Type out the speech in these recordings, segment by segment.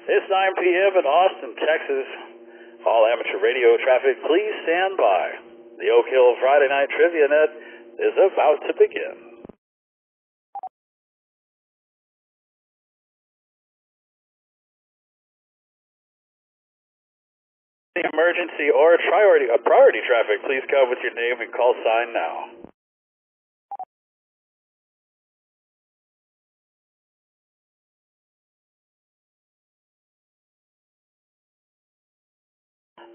It's 9 p.m. in Austin, Texas. All amateur radio traffic, please stand by. The Oak Hill Friday Night Trivia Net is about to begin. The emergency or priority traffic, please come with your name and call sign now.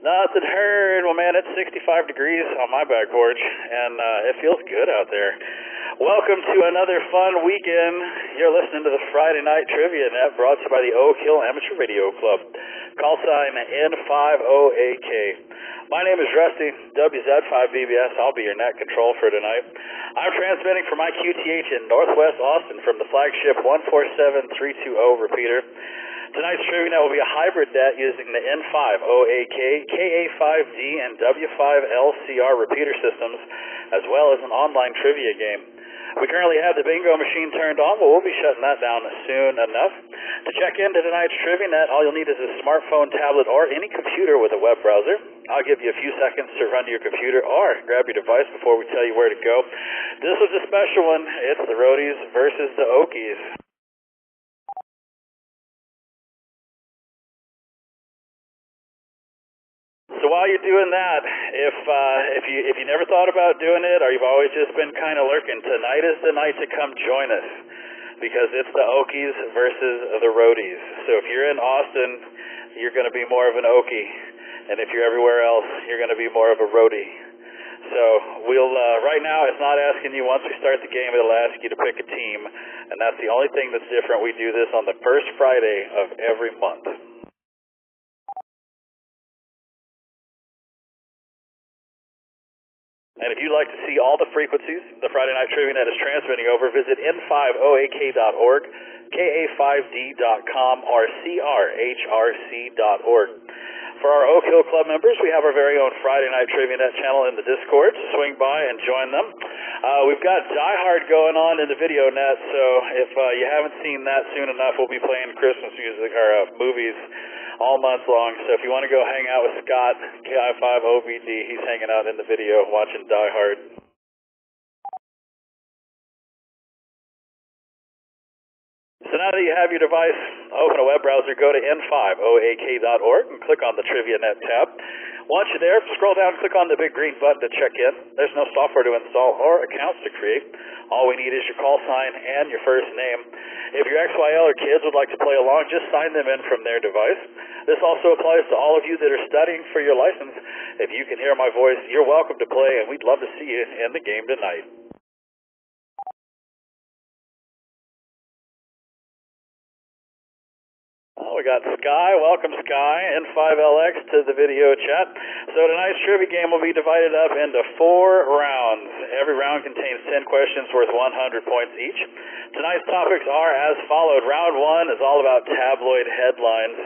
Nothing heard. Well, man, it's 65 degrees on my back porch, and it feels good out there. Welcome to another fun weekend. You're listening to the Friday Night Trivia Net brought to you by the Oak Hill Amateur Radio Club. Call sign N50AK. My name is Rusty, WZ5BBS. I'll be your net control for tonight. I'm transmitting from my QTH in Northwest Austin from the flagship 147320 repeater. Tonight's Trivia Net will be a hybrid net using the N50AK, KA5D, and W5LCR repeater systems, as well as an online trivia game. We currently have the bingo machine turned on, but we'll be shutting that down soon enough. To check into tonight's Trivia Net, all you'll need is a smartphone, tablet, or any computer with a web browser. I'll give you a few seconds to run to your computer or grab your device before we tell you where to go. This was a special one. It's the Roadies versus the Okies. So while you're doing that, if you never thought about doing it, or you've always just been kind of lurking, tonight is the night to come join us, because it's the Okies versus the Roadies. So if you're in Austin, you're going to be more of an Okie, and if you're everywhere else, you're going to be more of a Roadie. So we'll right now, it's not asking you. Once we start the game, it'll ask you to pick a team, and that's the only thing that's different. We do this on the first Friday of every month. And if you'd like to see all the frequencies the Friday Night Trivia Net is transmitting over, visit n50ak.org, ka5d.com, or crhrc.org. For our Oak Hill Club members, we have our very own Friday Night Trivia Net channel in the Discord. Swing by and join them. We've got Die Hard going on in the video net, so if you haven't seen that soon enough, we'll be playing Christmas music or movies all month long. So if you want to go hang out with Scott, KI5OVD, he's hanging out in the video watching Die Hard. So now that you have your device, open a web browser, go to n50ak.org and click on the Trivia Net tab. Once you're there, scroll down and click on the big green button to check in. There's no software to install or accounts to create. All we need is your call sign and your first name. If your XYL or kids would like to play along, just sign them in from their device. This also applies to all of you that are studying for your license. If you can hear my voice, you're welcome to play, and we'd love to see you in the game tonight. We got Sky. Welcome, Sky, N5LX to the video chat. So tonight's trivia game will be divided up into 4 rounds. Every round contains 10 questions worth 100 points each. Tonight's topics are as followed. Round 1 is all about tabloid headlines.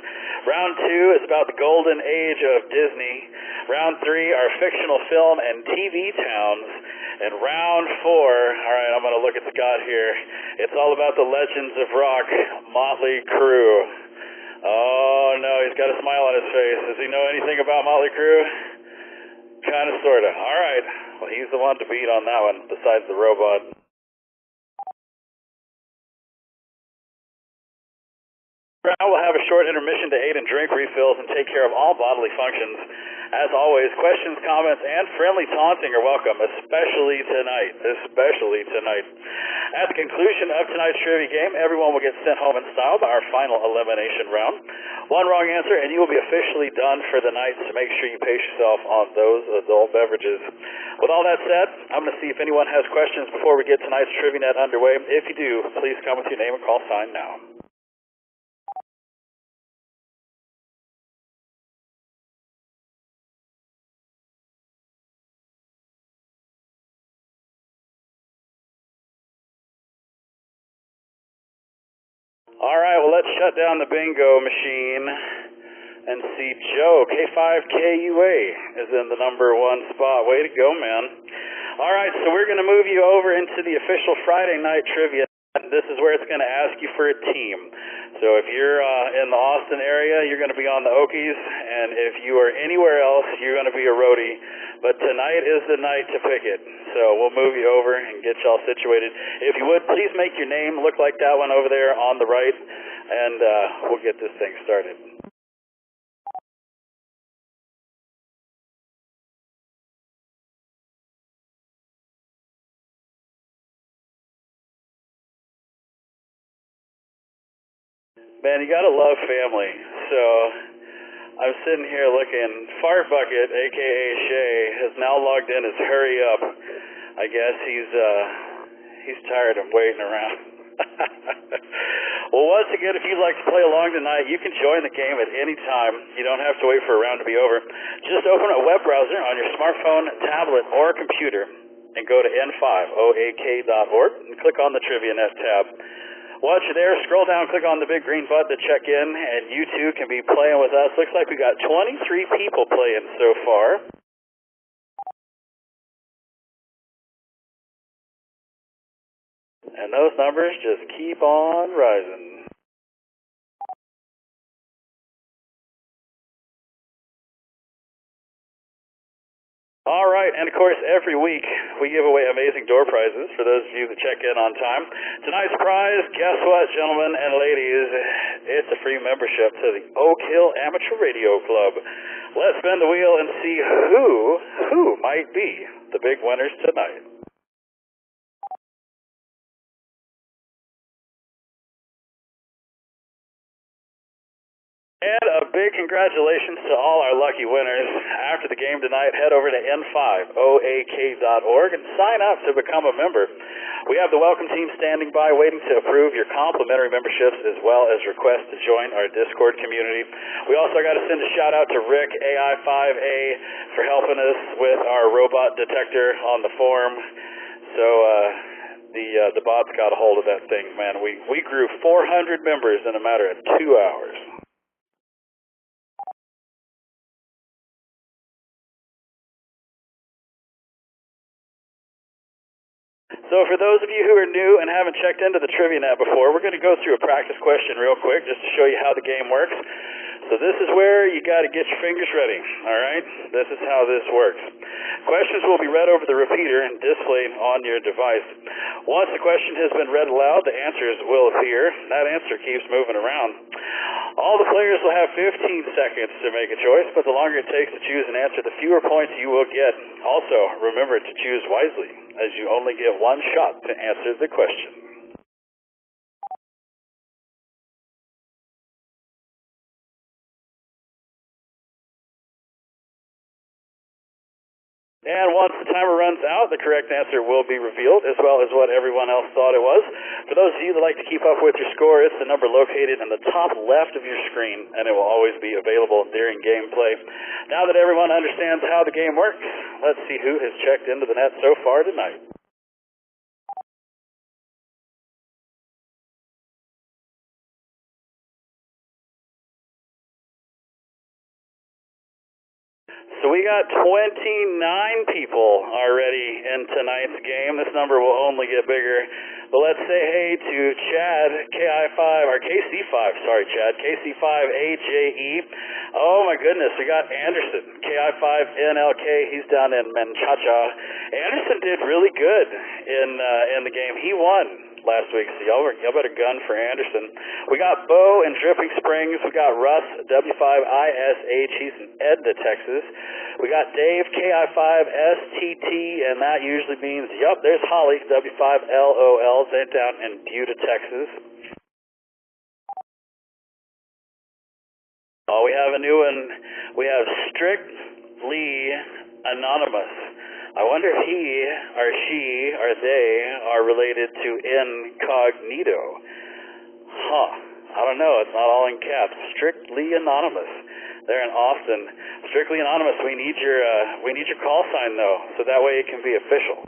Round 2 is about the golden age of Disney. Round 3 are fictional film and TV towns. And round 4, all right, I'm going to look at Scott here. It's all about the legends of rock, Motley Crue. Oh, no, he's got a smile on his face. Does he know anything about Motley Crue? Kind of, sort of. All right. Well, he's the one to beat on that one, besides the robot. Now we'll have a short intermission to aid in drink refills and take care of all bodily functions. As always, questions, comments, and friendly taunting are welcome, especially tonight. At the conclusion of tonight's trivia game, everyone will get sent home in style by our final elimination round. One wrong answer, and you will be officially done for the night, so make sure you pace yourself on those adult beverages. With all that said, I'm going to see if anyone has questions before we get tonight's Trivia Net underway. If you do, please come with your name and call sign now. All right, well, let's shut down the bingo machine and see Joe. K5KUA is in the number 1 spot. Way to go, man. All right, so we're going to move you over into the official Friday Night Trivia This is where it's going to ask you for a team. So if you're in the Austin area, you're going to be on the Okies, and if you are anywhere else, you're going to be a roadie. But tonight is the night to pick it. So we'll move you over and get y'all situated. If you would, please make your name look like that one over there on the right, and we'll get this thing started. Man, you gotta love family. So I'm sitting here looking. Fart Bucket, aka Shay, has now logged in as Hurry Up. I guess he's tired of waiting around. Well, once again, if you'd like to play along tonight, you can join the game at any time. You don't have to wait for a round to be over. Just open a web browser on your smartphone, tablet, or computer and go to n5oak.org and click on the TriviaNet tab. Once you're there, scroll down, click on the big green button to check in, and you too can be playing with us. Looks like we got 23 people playing so far. And those numbers just keep on rising. All right, and of course, every week we give away amazing door prizes for those of you that check in on time. Tonight's prize, guess what, gentlemen and ladies? It's a free membership to the Oak Hill Amateur Radio Club. Let's spin the wheel and see who might be the big winners tonight. And a big congratulations to all our lucky winners. After the game tonight, head over to n5oak.org and sign up to become a member. We have the welcome team standing by waiting to approve your complimentary memberships as well as requests to join our Discord community. We also got to send a shout out to Rick, AI5A, for helping us with our robot detector on the forum. So the bots got a hold of that thing, man. We grew 400 members in a matter of 2 hours. So for those of you who are new and haven't checked into the TriviaNet before, we're going to go through a practice question real quick just to show you how the game works. So this is where you got to get your fingers ready, all right? This is how this works. Questions will be read over the repeater and displayed on your device. Once the question has been read aloud, the answers will appear. That answer keeps moving around. All the players will have 15 seconds to make a choice, but the longer it takes to choose an answer, the fewer points you will get. Also, remember to choose wisely, as you only get one shot to answer the question. And once the timer runs out, the correct answer will be revealed, as well as what everyone else thought it was. For those of you that like to keep up with your score, it's the number located in the top left of your screen, and it will always be available during gameplay. Now that everyone understands how the game works, let's see who has checked into the net so far tonight. So we got 29 people already in tonight's game. This number will only get bigger. But let's say hey to Chad, KI5, or KC5, sorry Chad, KC5AJE. Oh my goodness, we got Anderson, KI5NLK, he's down in Menchaca. Anderson did really good in the game. He won last week, so y'all better gun for Anderson. We got Bo in Dripping Springs. We got Russ, W5ISH, he's in Edna, Texas. We got Dave, KI5STT, and that usually means, yup, there's Holly, W5LOL, they're down in Buda, Texas. Oh, we have a new one. We have Strictly Anonymous. I wonder if he or she or they are related to Incognito. Huh. I don't know. It's not all in caps. Strictly Anonymous. They're in Austin. Strictly Anonymous, we need your call sign though, so that way it can be official.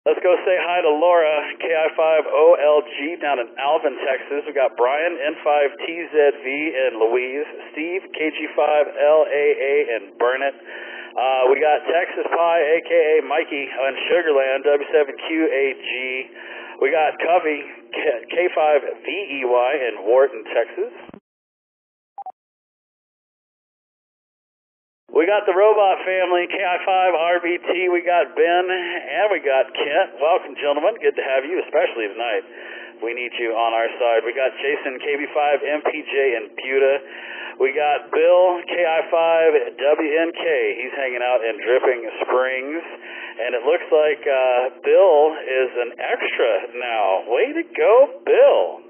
Let's go say hi to Laura, KI5OLG down in Alvin, Texas. We got Brian, N5TZV in Louise, Steve, KG5LAA in Burnett. We got Texas Pie, a.k.a. Mikey, in Sugarland, W7QAG. We got Covey, K5VEY in Wharton, Texas. We got the Robot family, KI5RBT. We got Ben, and we got Kent. Welcome, gentlemen. Good to have you, especially tonight. We need you on our side. We got Jason, KB5MPJ in Buda. We got Bill, KI5WNK. He's hanging out in Dripping Springs. And it looks like Bill is an extra now. Way to go, Bill.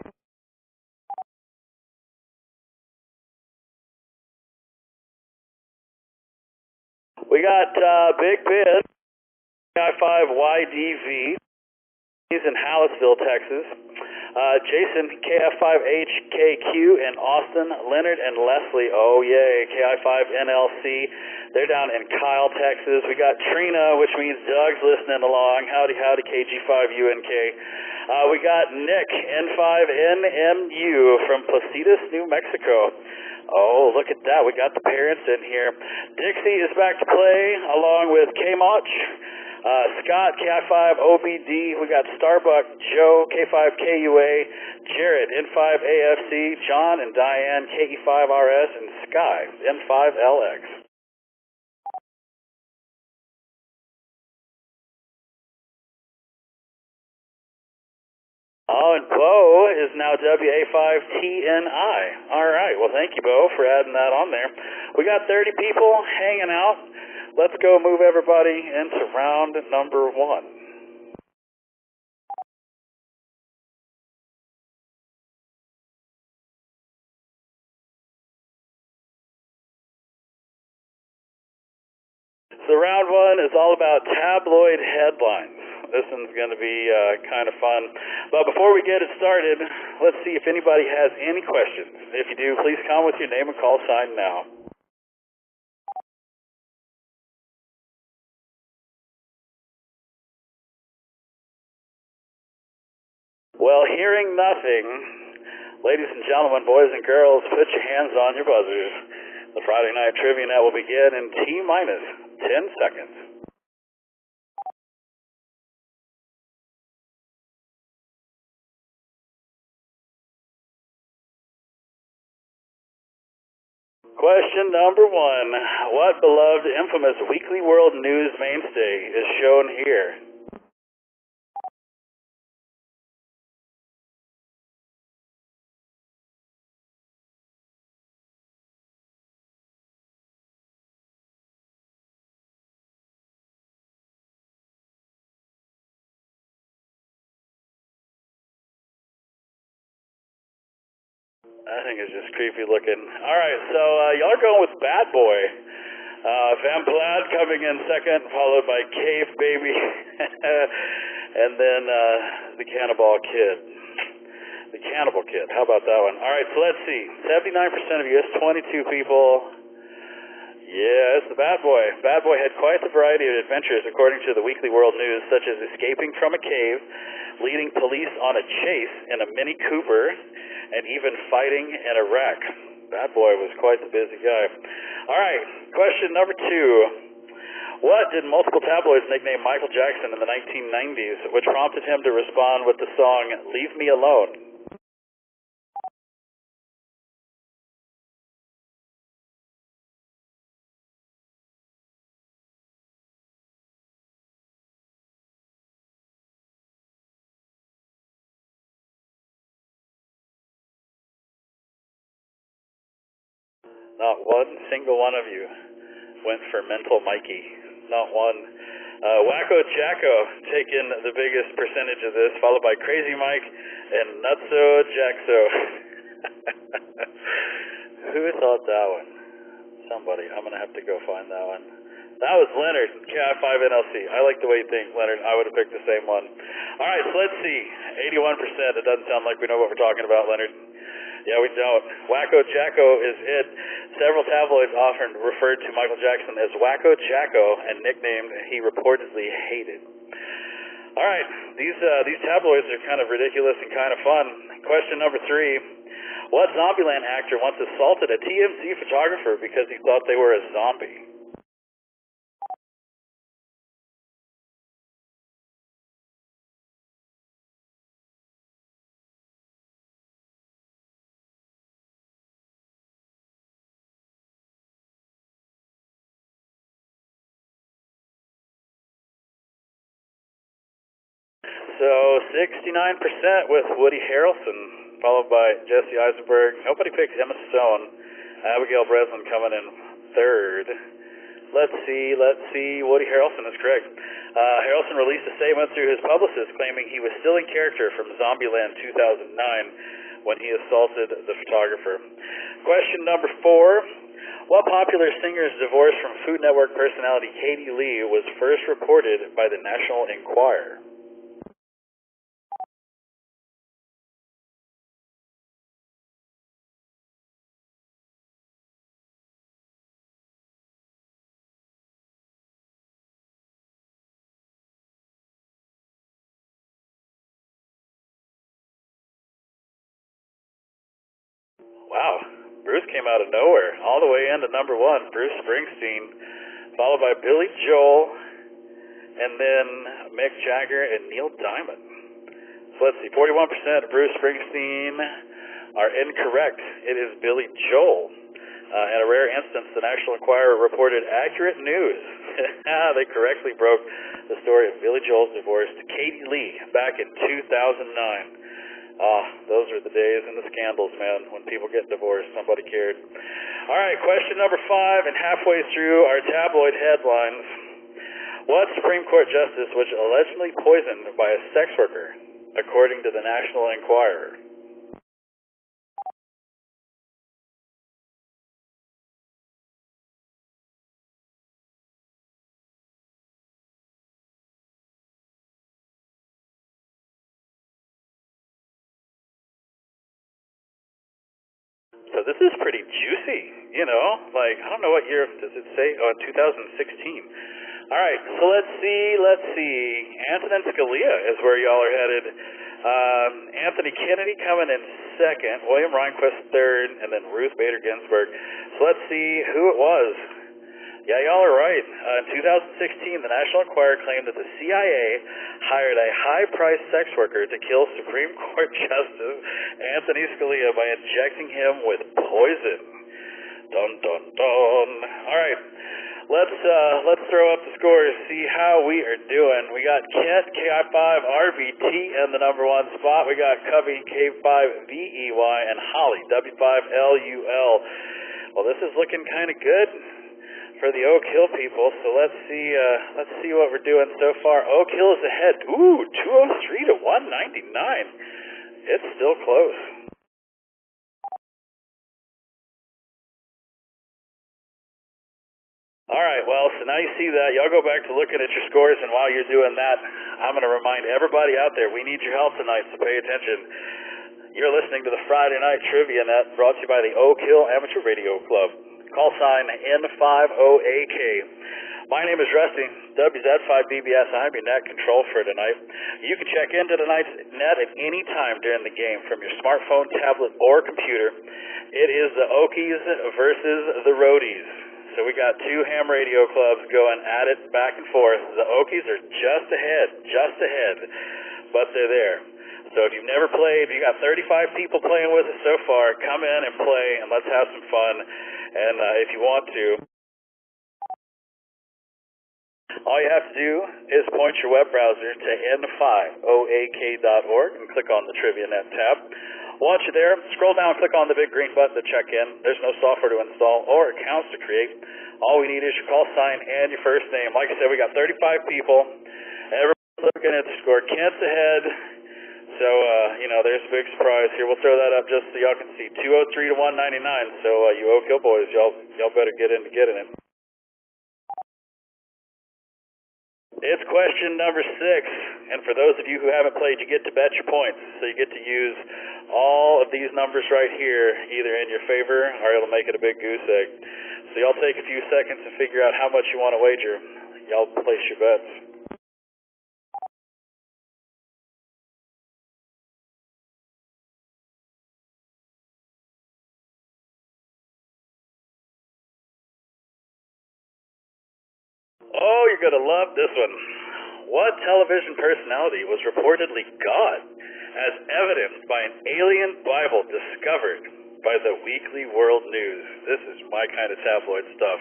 We got Big Ben, KI5YDV. He's in Hallettsville, Texas. Jason, KF5HKQ in Austin. Leonard and Leslie, oh yay, KI5NLC. They're down in Kyle, Texas. We got Trina, which means Doug's listening along. Howdy, howdy, KG5UNK. We got Nick, N5NMU from Placitas, New Mexico. Oh, look at that. We got the parents in here. Dixie is back to play along with K-Mach. Scott, KI5OBD, we got Starbuck, Joe, K5KUA, Jared, N5AFC, John and Diane, KE5RS, and Sky, N5LX. Oh, and Bo is now WA5TNI. All right, well, thank you, Bo, for adding that on there. We got 30 people hanging out. Let's go move everybody into round number 1. So round 1 is all about tabloid headlines. This one's going to be kind of fun. But before we get it started, let's see if anybody has any questions. If you do, please come with your name and call sign now. Well, hearing nothing, ladies and gentlemen, boys and girls, put your hands on your buzzers. The Friday Night Trivia Net will begin in T-minus 10 seconds. Question number 1. What beloved, infamous Weekly World News mainstay is shown here? I think it's just creepy looking. All right, so y'all are going with Bad Boy. Van Platt coming in second, followed by Cave Baby, and then the Cannibal Kid. The Cannibal Kid, how about that one? All right, so let's see. 79% of you, it's 22 people. Yeah, it's the Bad Boy. Bad Boy had quite the variety of adventures, according to the Weekly World News, such as escaping from a cave, leading police on a chase in a Mini Cooper, and even fighting in a wreck. Bad Boy was quite the busy guy. All right, question number 2. What did multiple tabloids nickname Michael Jackson in the 1990s, which prompted him to respond with the song Leave Me Alone? Not one single one of you went for Mental Mikey. Not one. Wacko Jacko taking the biggest percentage of this, followed by Crazy Mike and Nutso Jaxo. Who thought that one? Somebody. I'm going to have to go find that one. That was Leonard, KI5NLC. I like the way you think, Leonard. I would have picked the same one. All right, so let's see. 81%. It doesn't sound like we know what we're talking about, Leonard. Yeah, we don't. Wacko Jacko is it. Several tabloids often referred to Michael Jackson as Wacko Jacko and nicknamed he reportedly hated. All right, these tabloids are kind of ridiculous and kind of fun. Question number 3. What Zombieland actor once assaulted a TMZ photographer because he thought they were a zombie? So 69% with Woody Harrelson, followed by Jesse Eisenberg. Nobody picks Emma Stone. Abigail Breslin coming in third. Let's see. Woody Harrelson is correct. Harrelson released a statement through his publicist claiming he was still in character from Zombieland 2009 when he assaulted the photographer. Question number 4. What popular singer's divorce from Food Network personality Katie Lee was first reported by the National Enquirer? Wow, Bruce came out of nowhere, all the way into number 1, Bruce Springsteen, followed by Billy Joel, and then Mick Jagger and Neil Diamond. So let's see, 41% of Bruce Springsteen are incorrect. It is Billy Joel. In a rare instance, the National Enquirer reported accurate news. They correctly broke the story of Billy Joel's divorce to Katie Lee back in 2009. Those are the days and the scandals, man, when people get divorced. Somebody cared. All right, question number 5, and halfway through our tabloid headlines. What Supreme Court justice was allegedly poisoned by a sex worker, according to the National Enquirer? So this is pretty juicy, you know, like, I don't know what year does it say? Oh, 2016. All right, so let's see. Antonin Scalia is where y'all are headed. Anthony Kennedy coming in second, William Rehnquist third, and then Ruth Bader Ginsburg. So let's see who it was. Yeah, y'all are right. In 2016, the National Enquirer claimed that the CIA hired a high-priced sex worker to kill Supreme Court Justice Anthony Scalia by injecting him with poison. Dun, dun, dun. All right, let's throw up the scores, see how we are doing. We got Kent, KI5, RVT in the number 1 spot. We got Cubby, K5VEY, and Holly, W5LUL. Well, this is looking kind of good for the Oak Hill people, so let's see what we're doing so far. Oak Hill is ahead. Ooh, 203 to 199. It's still close. All right, well, so now you see that. Y'all go back to looking at your scores, and while you're doing that, I'm going to remind everybody out there, we need your help tonight, so pay attention. You're listening to the Friday Night Trivia Net, brought to you by the Oak Hill Amateur Radio Club. Call sign N50AK. My name is Rusty, WZ5BBS. I'm your net control for tonight. You can check into tonight's net at any time during the game from your smartphone, tablet, or computer. It is the Okies versus the Roadies. So we got 2 ham radio clubs going at it back and forth. The Okies are just ahead, but they're there. So if you've never played, you got 35 people playing with us so far, come in and play, and let's have some fun. And if you want to, all you have to do is point your web browser to n5oak.org and click on the TriviaNet tab. Once you're there, scroll down and click on the big green button to check in. There's no software to install or accounts to create. All we need is your call sign and your first name. Like I said, we got 35 people. Everyone's looking at the score. Kent's ahead. So, there's a big surprise here. We'll throw that up just so y'all can see. 203 to 199. So, you Oak Hill boys, y'all better get in to getting it. It's question number 6. And for those of you who haven't played, you get to bet your points. So you get to use all of these numbers right here, either in your favor or it'll make it a big goose egg. So y'all take a few seconds to figure out how much you want to wager. Y'all place your bets. Oh, you're going to love this one. What television personality was reportedly God, as evidenced by an alien Bible discovered by the Weekly World News? This is my kind of tabloid stuff.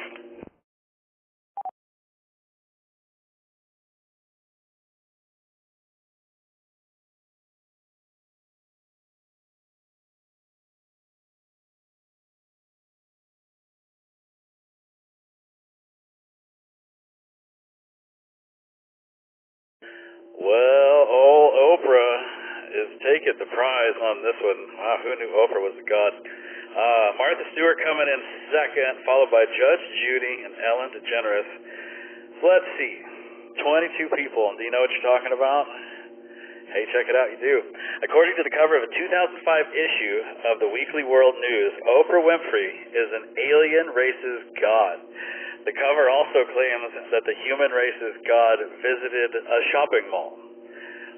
Well, old Oprah is taking the prize on this one. Wow, who knew Oprah was a god? Martha Stewart coming in second, followed by Judge Judy and Ellen DeGeneres. So let's see. 22 people. Do you know what you're talking about? Hey, check it out, you do. According to the cover of a 2005 issue of the Weekly World News, Oprah Winfrey is an alien race's god. The cover also claims that the human race's god visited a shopping mall.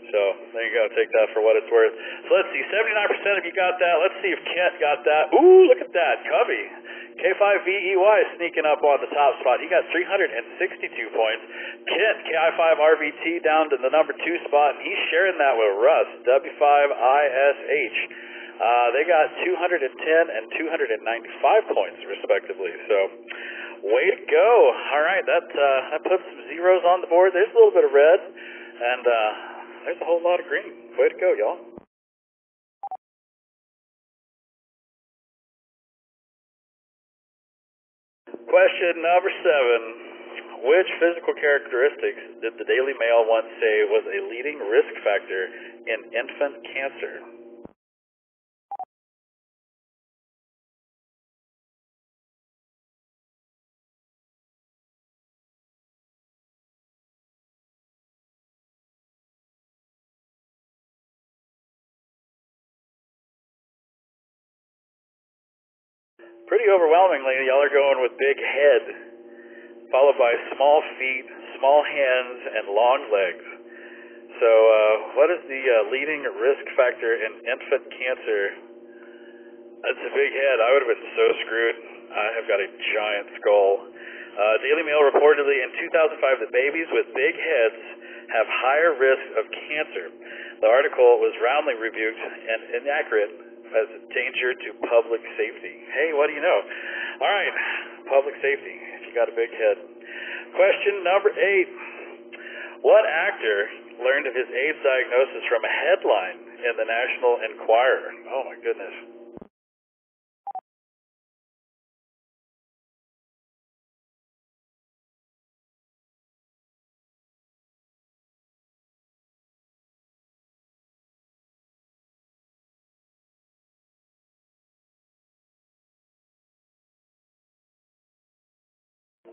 So, there you go. Take that for what it's worth. So, let's see. 79% of you got that. Let's see if Kent got that. Ooh, look at that. Covey. K5VEY sneaking up on the top spot. He got 362 points. Kent, KI5RVT, down to the number 2 spot, and he's sharing that with Russ, W5ISH. They got 210 and 295 points, respectively. So, way to go. All right, that puts some zeros on the board. There's a little bit of red, and there's a whole lot of green. Way to go, y'all. Question number 7. Which physical characteristics did the Daily Mail once say was a leading risk factor in infant cancer? Pretty overwhelmingly, y'all are going with big head, followed by small feet, small hands, and long legs. So, what is the leading risk factor in infant cancer? That's a big head. I would have been so screwed. I have got a giant skull. Daily Mail reportedly in 2005 that babies with big heads have higher risk of cancer. The article was roundly rebuked and inaccurate as a danger to public safety. Hey, what do you know? All right, public safety, if you got a big head. Question number 8. What actor learned of his AIDS diagnosis from a headline in the National Enquirer? Oh, my goodness.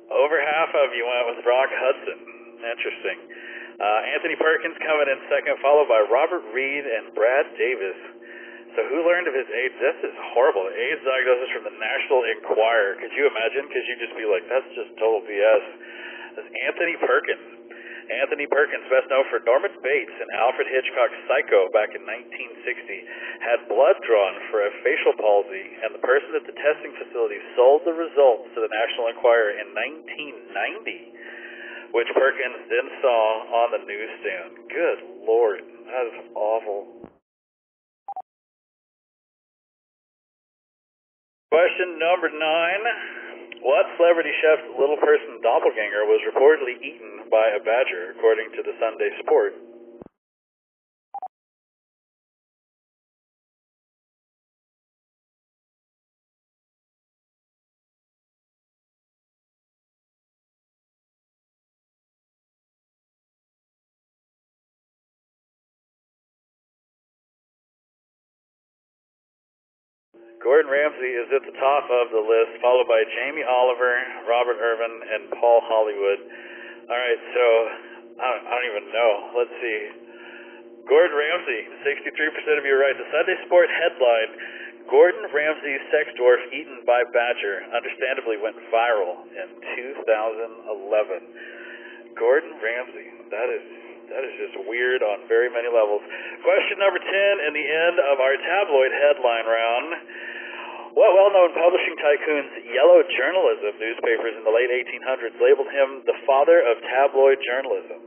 Over half of you went with Rock Hudson. Interesting. Anthony Perkins coming in second, followed by Robert Reed and Brad Davis. So who learned of his AIDS? This is horrible. AIDS diagnosis from the National Enquirer. Could you imagine? Because you'd just be like, that's just total BS. That's Anthony Perkins. Anthony Perkins, best known for Norman Bates in Alfred Hitchcock's Psycho back in 1960, had blood drawn for a facial palsy, and the person at the testing facility sold the results to the National Enquirer in 1990, which Perkins then saw on the newsstand. Good Lord, that is awful. Question number 9. What celebrity chef's little person doppelganger was reportedly eaten by a badger, according to the Sunday Sport? Gordon Ramsay is at the top of the list, followed by Jamie Oliver, Robert Irvin, and Paul Hollywood. All right, so I don't even know. Let's see. Gordon Ramsay, 63% of you are right. The Sunday Sport headline, Gordon Ramsay's sex dwarf eaten by badger, understandably went viral in 2011. Gordon Ramsay, that is just weird on very many levels. Question number 10 in the end of our tabloid headline round. What well-known publishing tycoon's yellow journalism newspapers in the late 1800s labeled him the father of tabloid journalism?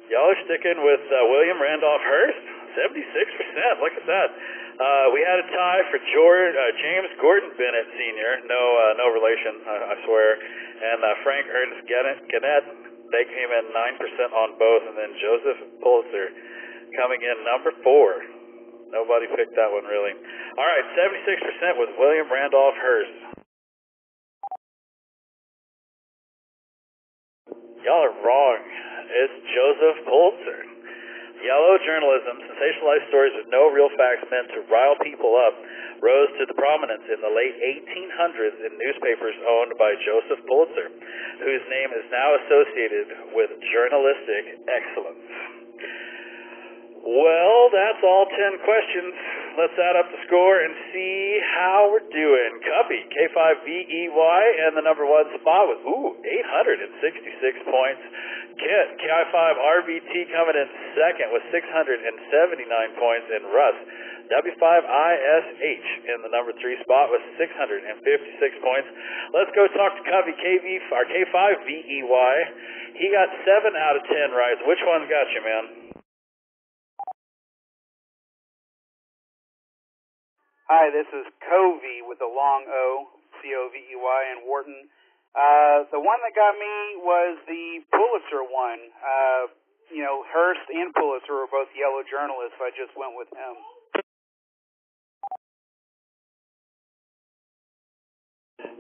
Y'all are sticking with William Randolph Hearst? 76%. Look at that. We had a tie for James Gordon Bennett Sr., no relation, I swear, and Frank Ernst Gannett. They came in 9% on both, and then Joseph Pulitzer coming in number 4. Nobody picked that one, really. All right, 76% was William Randolph Hearst. Y'all are wrong. It's Joseph Pulitzer. Yellow journalism, sensationalized stories with no real facts meant to rile people up, rose to the prominence in the late 1800s in newspapers owned by Joseph Pulitzer, whose name is now associated with journalistic excellence. Well, that's all 10 questions. Let's add up the score and see how we're doing. Cuppy, K5VEY, and the number 1 spot was, 866 points. Kit, KI5RBT coming in second with 679 points, and Russ, W5ISH in the number 3 spot with 656 points. Let's go talk to Cuppy, K5VEY. He got 7 out of 10 right. Which one's got you, man? Hi, this is Covey with a long O, C-O-V-E-Y, in Wharton. The one that got me was the Pulitzer one. Hearst and Pulitzer were both yellow journalists, so I just went with him.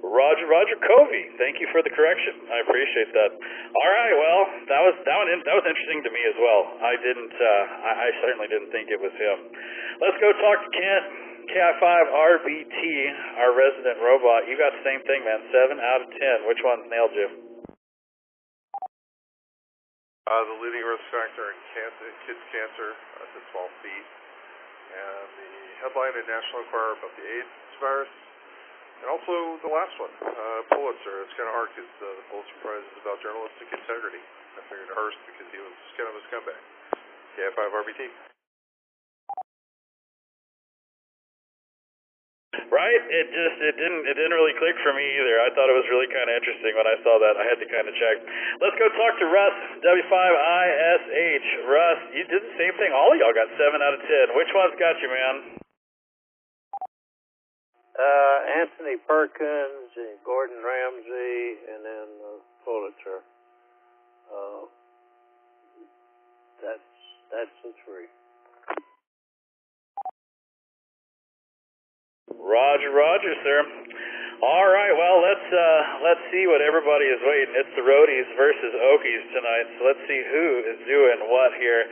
Roger Covey. Thank you for the correction. I appreciate that. All right, well, that was interesting to me as well. I certainly didn't think it was him. Let's go talk to Kent. KI5RBT, our resident robot. You got the same thing, man. 7 out of 10. Which one's nailed you? The leading risk factor in kids' cancer to 12 feet. And the headline in National Enquirer about the AIDS virus. And also the last one, Pulitzer. It's kind of hard because the Pulitzer Prize is about journalistic integrity. I figured Hearst because he was kind of a scumbag. KI5RBT. Right? It didn't really click for me either. I thought it was really kind of interesting when I saw that. I had to kind of check. Let's go talk to Russ, W5ISH. Russ, you did the same thing. All of y'all got 7 out of 10. Which one's got you, man? Anthony Perkins, Gordon Ramsay, and then Pulitzer. That's the 3. Roger, sir. All right, well, let's see what everybody is waiting. It's the Roadies versus Okies tonight, so let's see who is doing what here.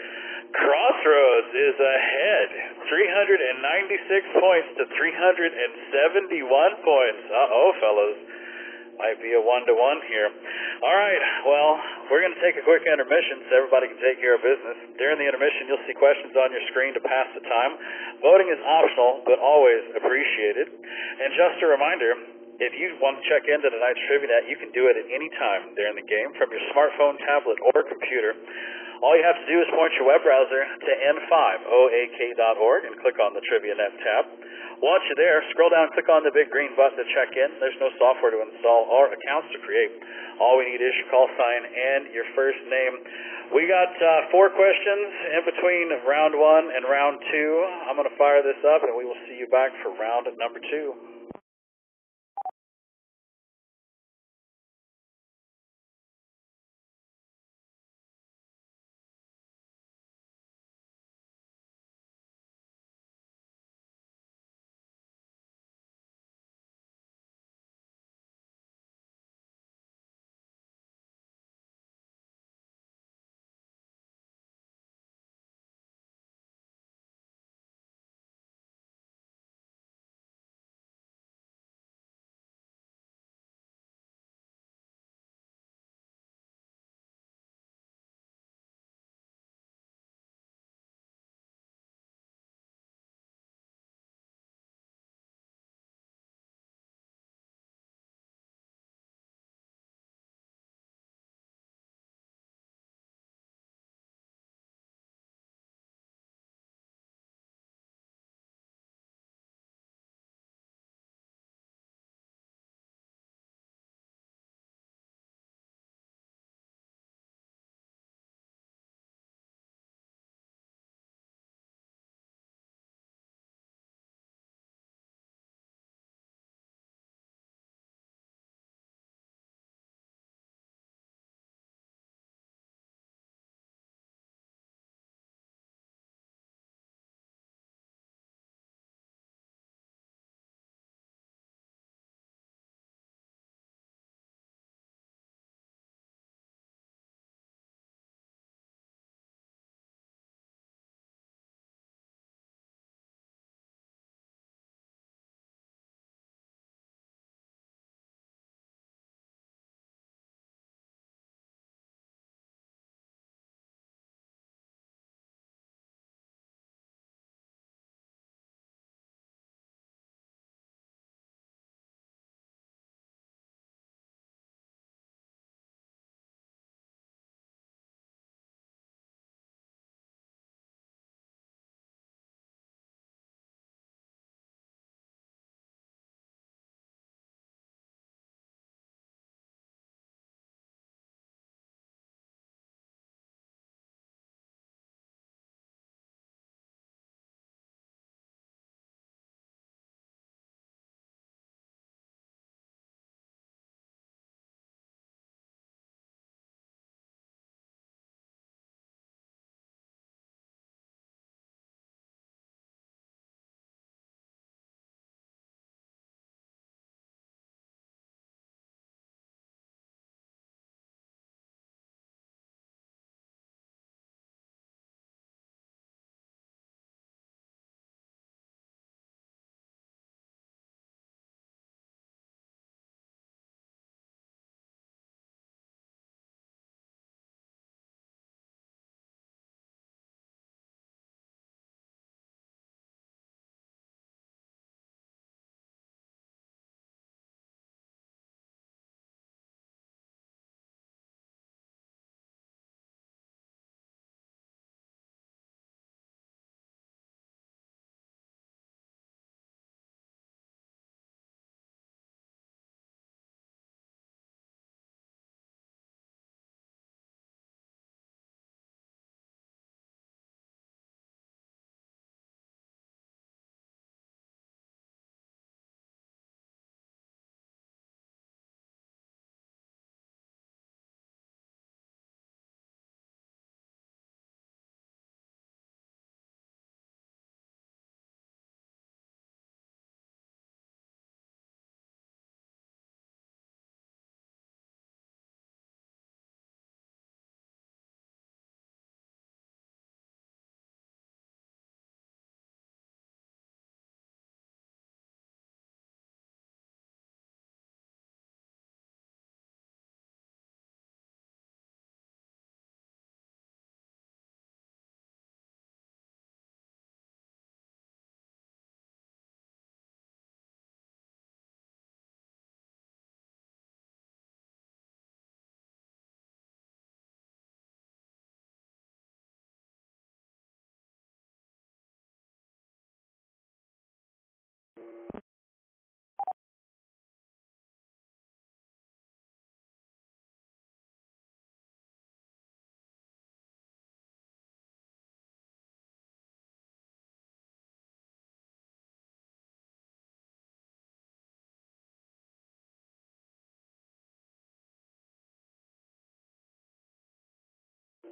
Crossroads is ahead, 396 points to 371 points. Uh-oh, fellas. Might be a 1-to-1 here. All right, well, we're going to take a quick intermission so everybody can take care of business. During the intermission, you'll see questions on your screen to pass the time. Voting is optional, but always appreciated. And just a reminder, if you want to check into tonight's TriviaNet, you can do it at any time during the game from your smartphone, tablet, or computer. All you have to do is point your web browser to n5oak.org and click on the TriviaNet tab. Once you're there, scroll down and click on the big green button to check in. There's no software to install or accounts to create. All we need is your call sign and your first name. We got 4 questions in between round 1 and round 2. I'm going to fire this up, and we will see you back for round number 2.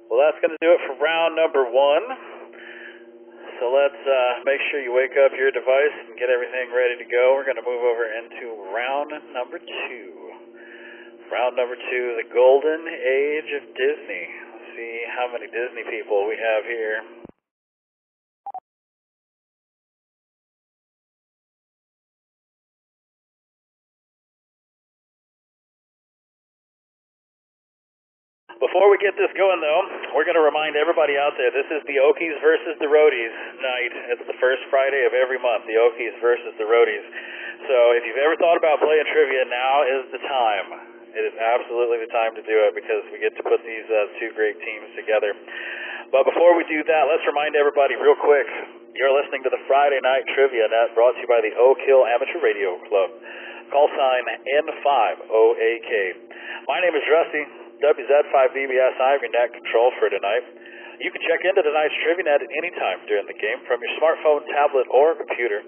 Well, that's going to do it for round number 1. So let's make sure you wake up your device and get everything ready to go. We're going to move over into round number 2. Round number 2, the golden age of Disney. Let's see how many Disney people we have here. Before we get this going, though, we're going to remind everybody out there, this is the Okies versus the Roadies night. It's the first Friday of every month, the Okies versus the Roadies. So if you've ever thought about playing trivia, now is the time. It is absolutely the time to do it because we get to put these two great teams together. But before we do that, let's remind everybody real quick, you're listening to the Friday Night Trivia Net brought to you by the Oak Hill Amateur Radio Club. Call sign N5OAK. My name is Rusty. WZ5VBS, I'm your net control for tonight. You can check into tonight's Trivia Net at any time during the game from your smartphone, tablet, or computer.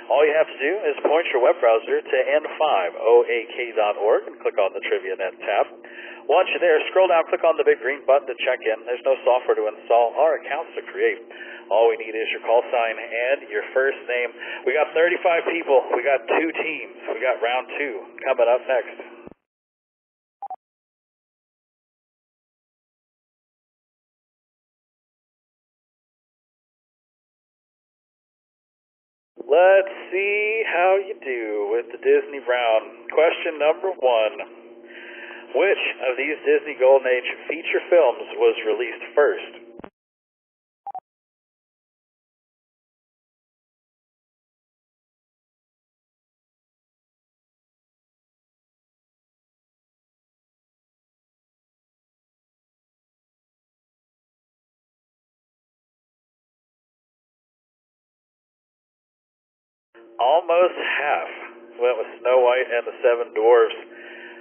All you have to do is point your web browser to n5oak.org and click on the Trivia Net tab. Once you're there, scroll down, click on the big green button to check in. There's no software to install or accounts to create. All we need is your call sign and your first name. We got 35 people. We got 2 teams. We got round 2 coming up next. Let's see how you do with the Disney round. Question number 1. Which of these Disney Golden Age feature films was released first? Almost half went with Snow White and the Seven Dwarfs.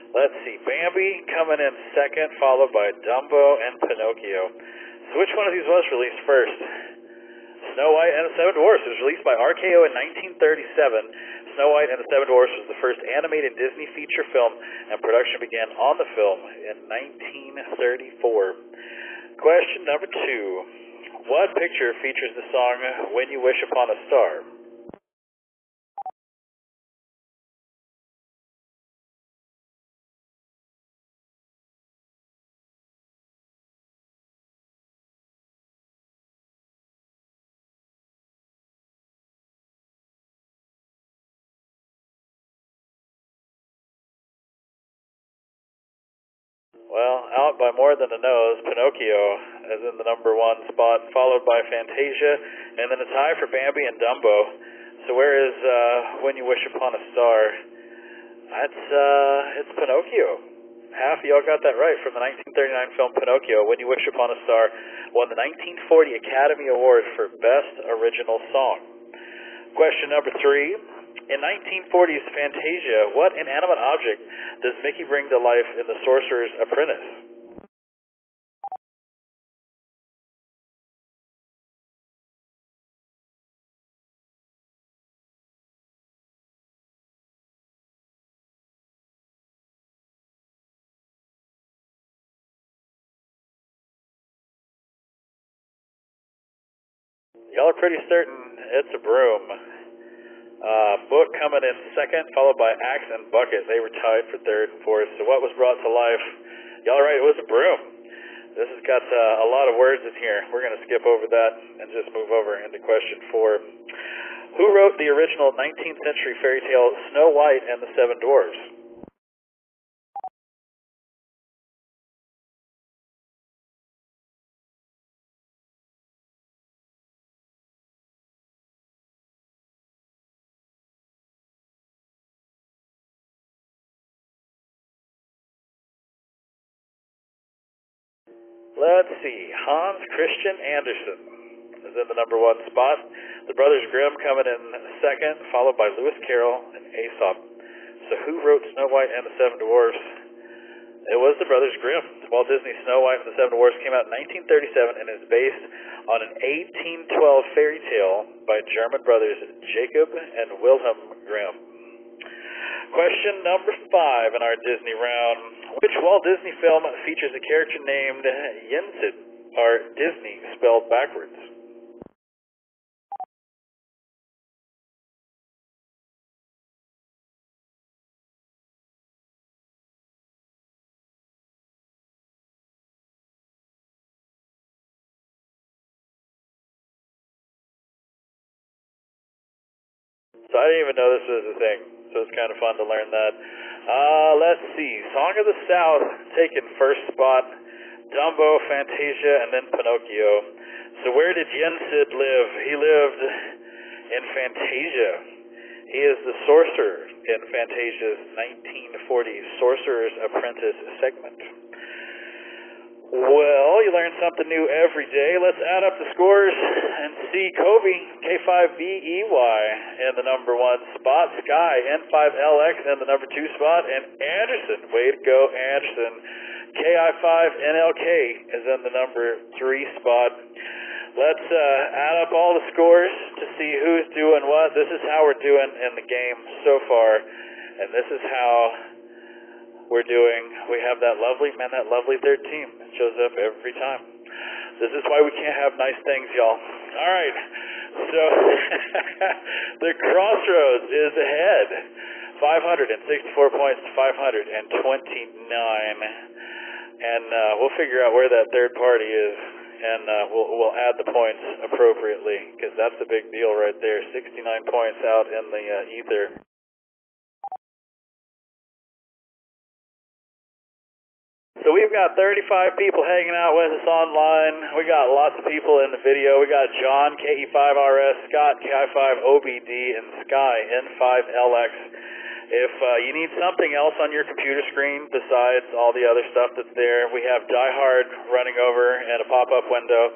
Let's see, Bambi coming in second, followed by Dumbo and Pinocchio. So which one of these was released first? Snow White and the Seven Dwarfs. It was released by RKO in 1937. Snow White and the Seven Dwarfs was the first animated Disney feature film, and production began on the film in 1934. Question number 2. What picture features the song When You Wish Upon a Star? Well, out by more than a nose, Pinocchio is in the number 1 spot, followed by Fantasia, and then a tie for Bambi and Dumbo. So where is When You Wish Upon a Star? It's Pinocchio. Half of y'all got that right from the 1939 film Pinocchio. When You Wish Upon a Star won the 1940 Academy Award for Best Original Song. Question number 3. In 1940's Fantasia, what inanimate object does Mickey bring to life in The Sorcerer's Apprentice? Y'all are pretty certain it's a broom. Book coming in second, followed by Axe and Bucket. They were tied for third and fourth. So what was brought to life? Y'all are right, it was a broom. This has got a lot of words in here. We're going to skip over that and just move over into question 4. Who wrote the original 19th century fairy tale Snow White and the Seven Dwarfs? Let's see, Hans Christian Andersen. is in the number 1 spot. The Brothers Grimm coming in second, followed by Lewis Carroll and Aesop. So who wrote Snow White and the Seven Dwarfs? It was the Brothers Grimm. Walt Disney's Snow White and the Seven Dwarfs came out in 1937 and is based on an 1812 fairy tale by German brothers Jacob and Wilhelm Grimm. Question number 5 in our Disney round. Which Walt Disney film features a character named Yensid, or Disney spelled backwards? So I didn't even know this was a thing, so it's kind of fun to learn that. Let's see. Song of the South taking first spot, Dumbo, Fantasia, and then Pinocchio. So where did Yensid live? He lived in Fantasia. He is the sorcerer in Fantasia's 1940 Sorcerer's Apprentice segment. Well, you learn something new every day. Let's add up the scores and see Kobe, K5BEY, in the number 1 spot. Sky, N5LX, in the number 2 spot. And Anderson, way to go, Anderson. KI5NLK is in the number 3 spot. Let's add up all the scores to see who's doing what. This is how we're doing in the game so far. And this is how we're doing. We have that lovely third team that shows up every time. This is why we can't have nice things, y'all. All right, so the Crossroads is ahead, 564 points to 529, and we'll figure out where that third party is, and we'll add the points appropriately, because that's a big deal right there. 69 points out in the ether. So we've got 35 people hanging out with us online. We got lots of people in the video. We got John, KE5RS, Scott, KI5OBD, and Sky, N5LX. If you need something else on your computer screen besides all the other stuff that's there, we have Die Hard running over and a pop-up window.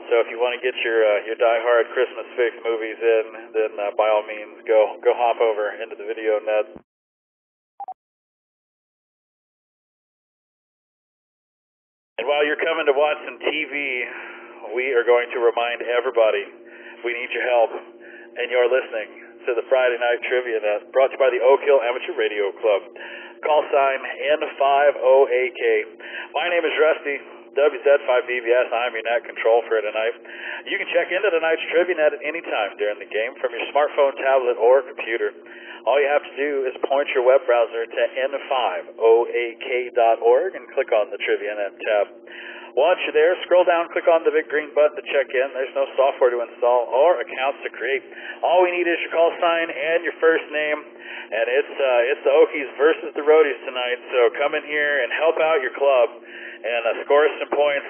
So if you want to get your Die Hard Christmas Fix movies in, then by all means, go hop over into the video net. And while you're coming to watch some TV, we are going to remind everybody we need your help, and you're listening to the Friday Night Trivia Net, brought to you by the Oak Hill Amateur Radio Club. Call sign N50AK. My name is Rusty, WZ5DVS. I'm your net control for tonight. You can check into tonight's Trivia Net at any time during the game from your smartphone, tablet, or computer. All you have to do is point your web browser to n5oak.org and click on the Trivia Net tab. Once you're there, scroll down, click on the big green button to check in. There's no software to install or accounts to create. All we need is your call sign and your first name, and it's the Okies versus the Roadies tonight. So come in here and help out your club and score some points.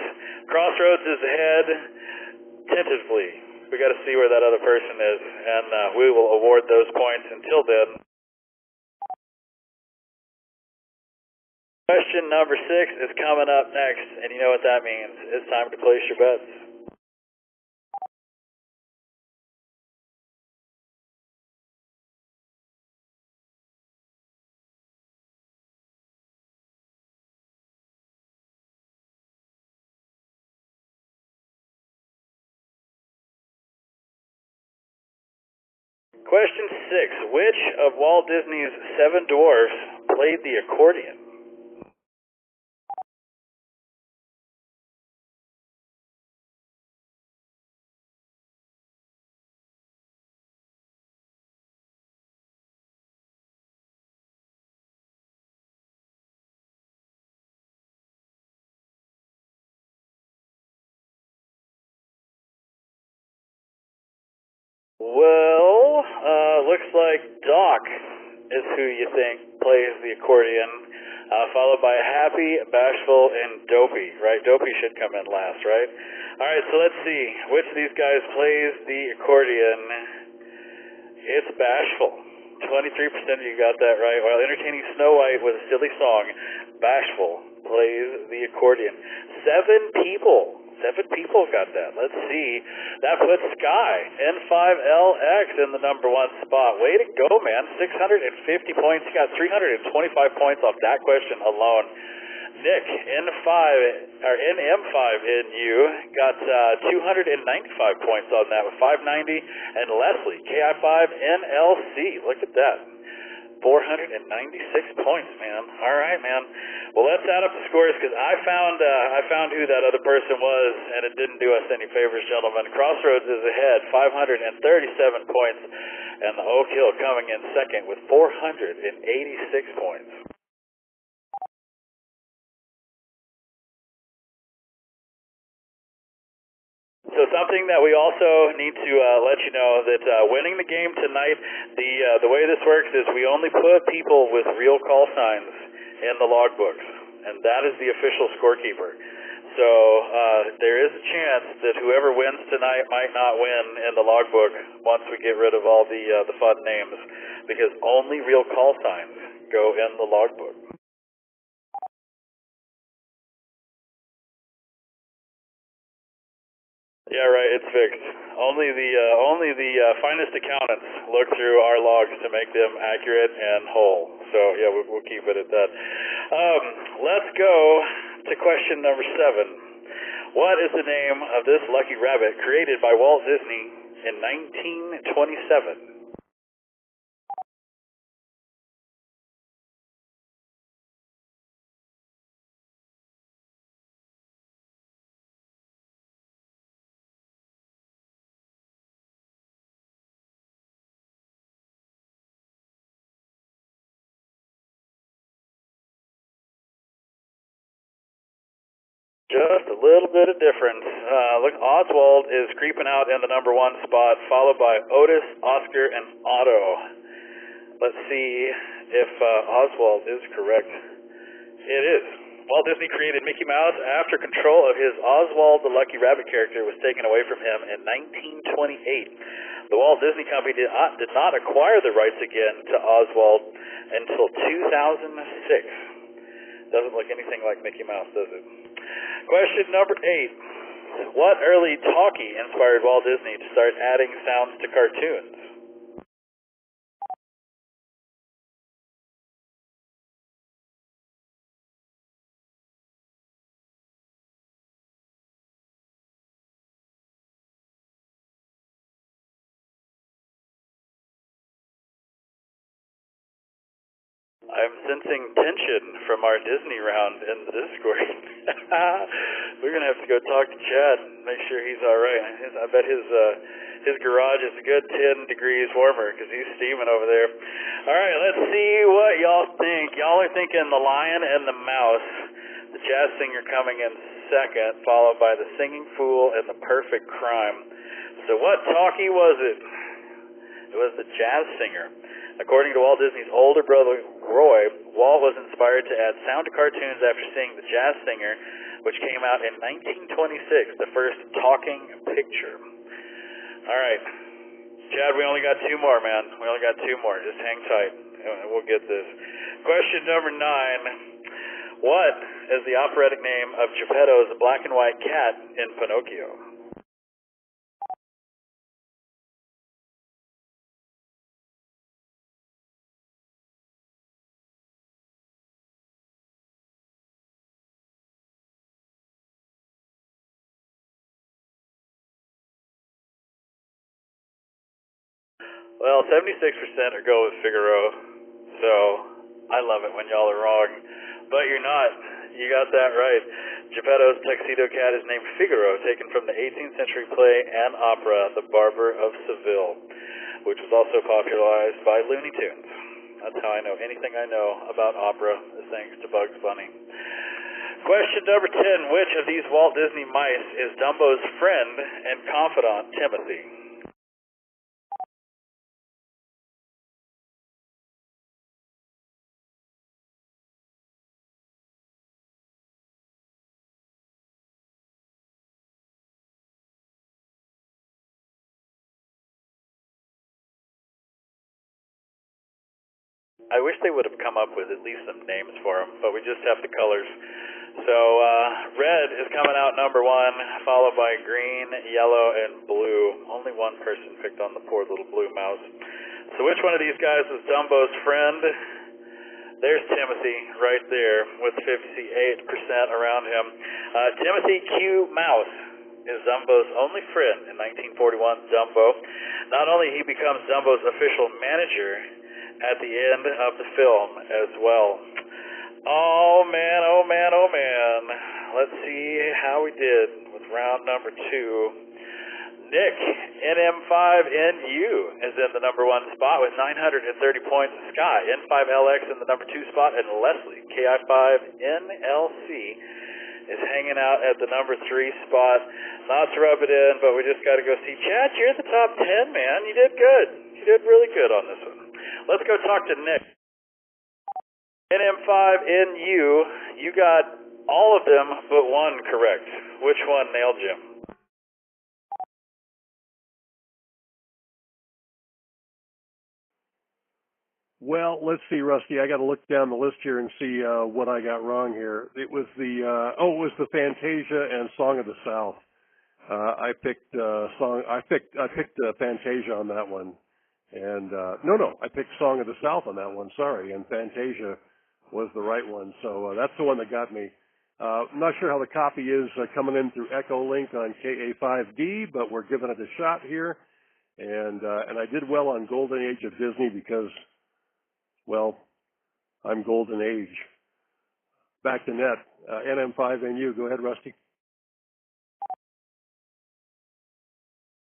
Crossroads is ahead tentatively. We got to see where that other person is, and we will award those points. Until then, question number 6 is coming up next, and you know what that means. It's time to place your bets. Question 6. Which of Walt Disney's 7 dwarfs played the accordion? Well, looks like Doc is who you think plays the accordion, followed by Happy, Bashful, and Dopey, right? Dopey should come in last, right? All right, so let's see. Which of these guys plays the accordion? It's Bashful. 23% of you got that right. While entertaining Snow White with a silly song, Bashful plays the accordion. 7 people 7 people got that. Let's see. That puts Sky, N5LX, in the number 1 spot. Way to go, man. 650 points. He got 325 points off that question alone. Nick, NM5NU, got 295 points on that with 590. And Leslie, KI5NLC. Look at that. 496 points, man. All right, man. Well, let's add up the scores because I found who that other person was, and it didn't do us any favors, gentlemen. Crossroads is ahead, 537 points, and the Oak Hill coming in second with 486 points. So something that we also need to let you know that winning the game tonight, the way this works is we only put people with real call signs in the logbooks, and that is the official scorekeeper. So there is a chance that whoever wins tonight might not win in the logbook once we get rid of all the fun names, because only real call signs go in the logbook. Yeah, right. It's fixed. Only the finest accountants look through our logs to make them accurate and whole. So yeah, we'll keep it at that. Let's go to question number 7. What is the name of this lucky rabbit created by Walt Disney in 1927? Just a little bit of difference. Look, Oswald is creeping out in the number 1 spot, followed by Otis, Oscar, and Otto. Let's see if Oswald is correct. It is. Walt Disney created Mickey Mouse after control of his Oswald the Lucky Rabbit character was taken away from him in 1928. The Walt Disney Company did not acquire the rights again to Oswald until 2006. Doesn't look anything like Mickey Mouse, does it? Question number 8. What early talkie inspired Walt Disney to start adding sounds to cartoons? I'm sensing tension from our Disney round in the Discord. We're going to have to go talk to Chad and make sure he's all right. I bet his garage is a good 10 degrees warmer because he's steaming over there. All right, let's see what y'all think. Y'all are thinking The Lion and the Mouse, the jazz singer coming in second, followed by The Singing Fool and The Perfect Crime. So what talkie was it? It was the jazz singer. According to Walt Disney's older brother, Roy, Walt was inspired to add sound to cartoons after seeing The Jazz Singer, which came out in 1926, the first talking picture. All right. Chad, we only got 2 more, man. We only got 2 more. Just hang tight, and we'll get this. Question number 9. What is the operatic name of Geppetto's black and white cat in Pinocchio? Well, 76% are go with Figaro, so I love it when y'all are wrong. But you're not. You got that right. Geppetto's tuxedo cat is named Figaro, taken from the 18th century play and opera, The Barber of Seville, which was also popularized by Looney Tunes. That's how I know anything I know about opera, is thanks to Bugs Bunny. Question number 10. Which of these Walt Disney mice is Dumbo's friend and confidant, Timothy? I wish they would have come up with at least some names for them, but we just have the colors. So red is coming out number 1, followed by green, yellow, and blue. Only one person picked on the poor little blue mouse. So which one of these guys is Dumbo's friend? There's Timothy right there with 58% around him. Timothy Q. Mouse is Dumbo's only friend in 1941. Dumbo. Not only he becomes Dumbo's official manager at the end of the film as well. Oh man, oh man, oh man. Let's see how we did with round number 2. Nick, NM5NU, is in the number 1 spot with 930 points. Sky, N5LX in the number 2 spot. And Leslie, KI5NLC, is hanging out at the number 3 spot. Not to rub it in, but we just got to go see. Chad, you're at the top 10, man. You did good. You did really good on this one. Let's go talk to Nick. NM5NU, you got all of them but one correct. Which one nailed you? Well, let's see, Rusty. I got to look down the list here and see what I got wrong here. It was the it was the Fantasia and Song of the South. I picked Fantasia on that one, and I picked Song of the South on that one. Sorry, and Fantasia was the right one. So that's the one that got me. I'm not sure how the copy is coming in through Echolink on KA5D, but we're giving it a shot here, and I did well on Golden Age of Disney because, well, I'm Golden Age. Back to net. NM5NU. Go ahead, Rusty.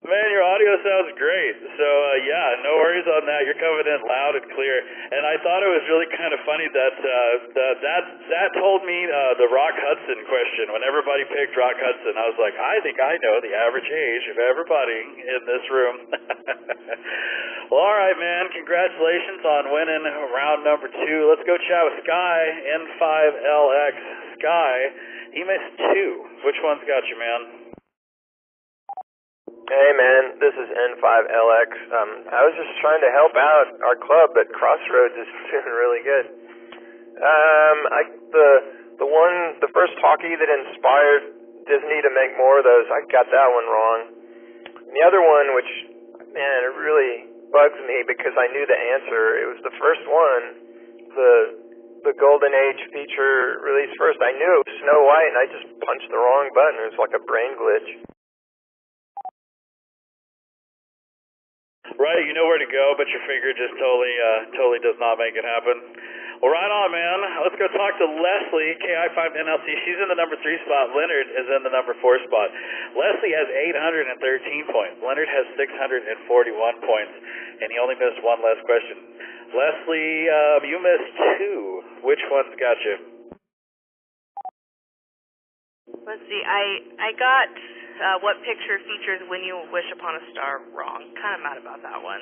Man, your audio sounds great. So, yeah, no worries on that. You're coming in loud and clear. And I thought it was really kind of funny that that told me the Rock Hudson question. When everybody picked Rock Hudson, I was like, I think I know the average age of everybody in this room. Well, all right, man. Congratulations on winning round number 2. Let's go chat with Sky, N5LX. Sky, he missed 2. Which one's got you, man? Hey man, this is N5LX. I was just trying to help out our club, but Crossroads is doing really good. The first talkie that inspired Disney to make more of those, I got that one wrong. And the other one, which, man, it really bugs me because I knew the answer. It was the first one, the Golden Age feature released first. I knew it was Snow White, and I just punched the wrong button. It was like a brain glitch. Right, you know where to go, but your finger just totally does not make it happen. Well, right on, man. Let's go talk to Leslie, KI5NLC. She's in the number 3 spot. Leonard is in the number 4 spot. Leslie has 813 points. Leonard has 641 points, and he only missed one last question. Leslie, you missed 2. Which one's got you? Let's see. I got what picture features When You Wish Upon a Star wrong. Kind of mad about that one.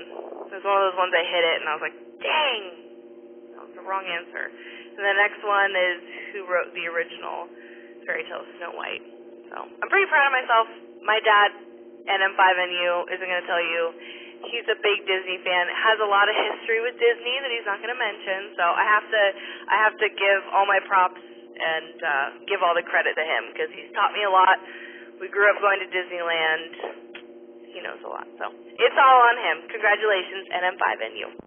It was one of those ones I hit it, and I was like, dang! That was the wrong answer. And the next one is who wrote the original fairy tale Snow White. So I'm pretty proud of myself. My dad, NM5NU, isn't going to tell you. He's a big Disney fan. Has a lot of history with Disney that he's not going to mention. So I have to give all my props and give all the credit to him because he's taught me a lot. We grew up going to Disneyland. He knows a lot. So it's all on him. Congratulations, NM5NU.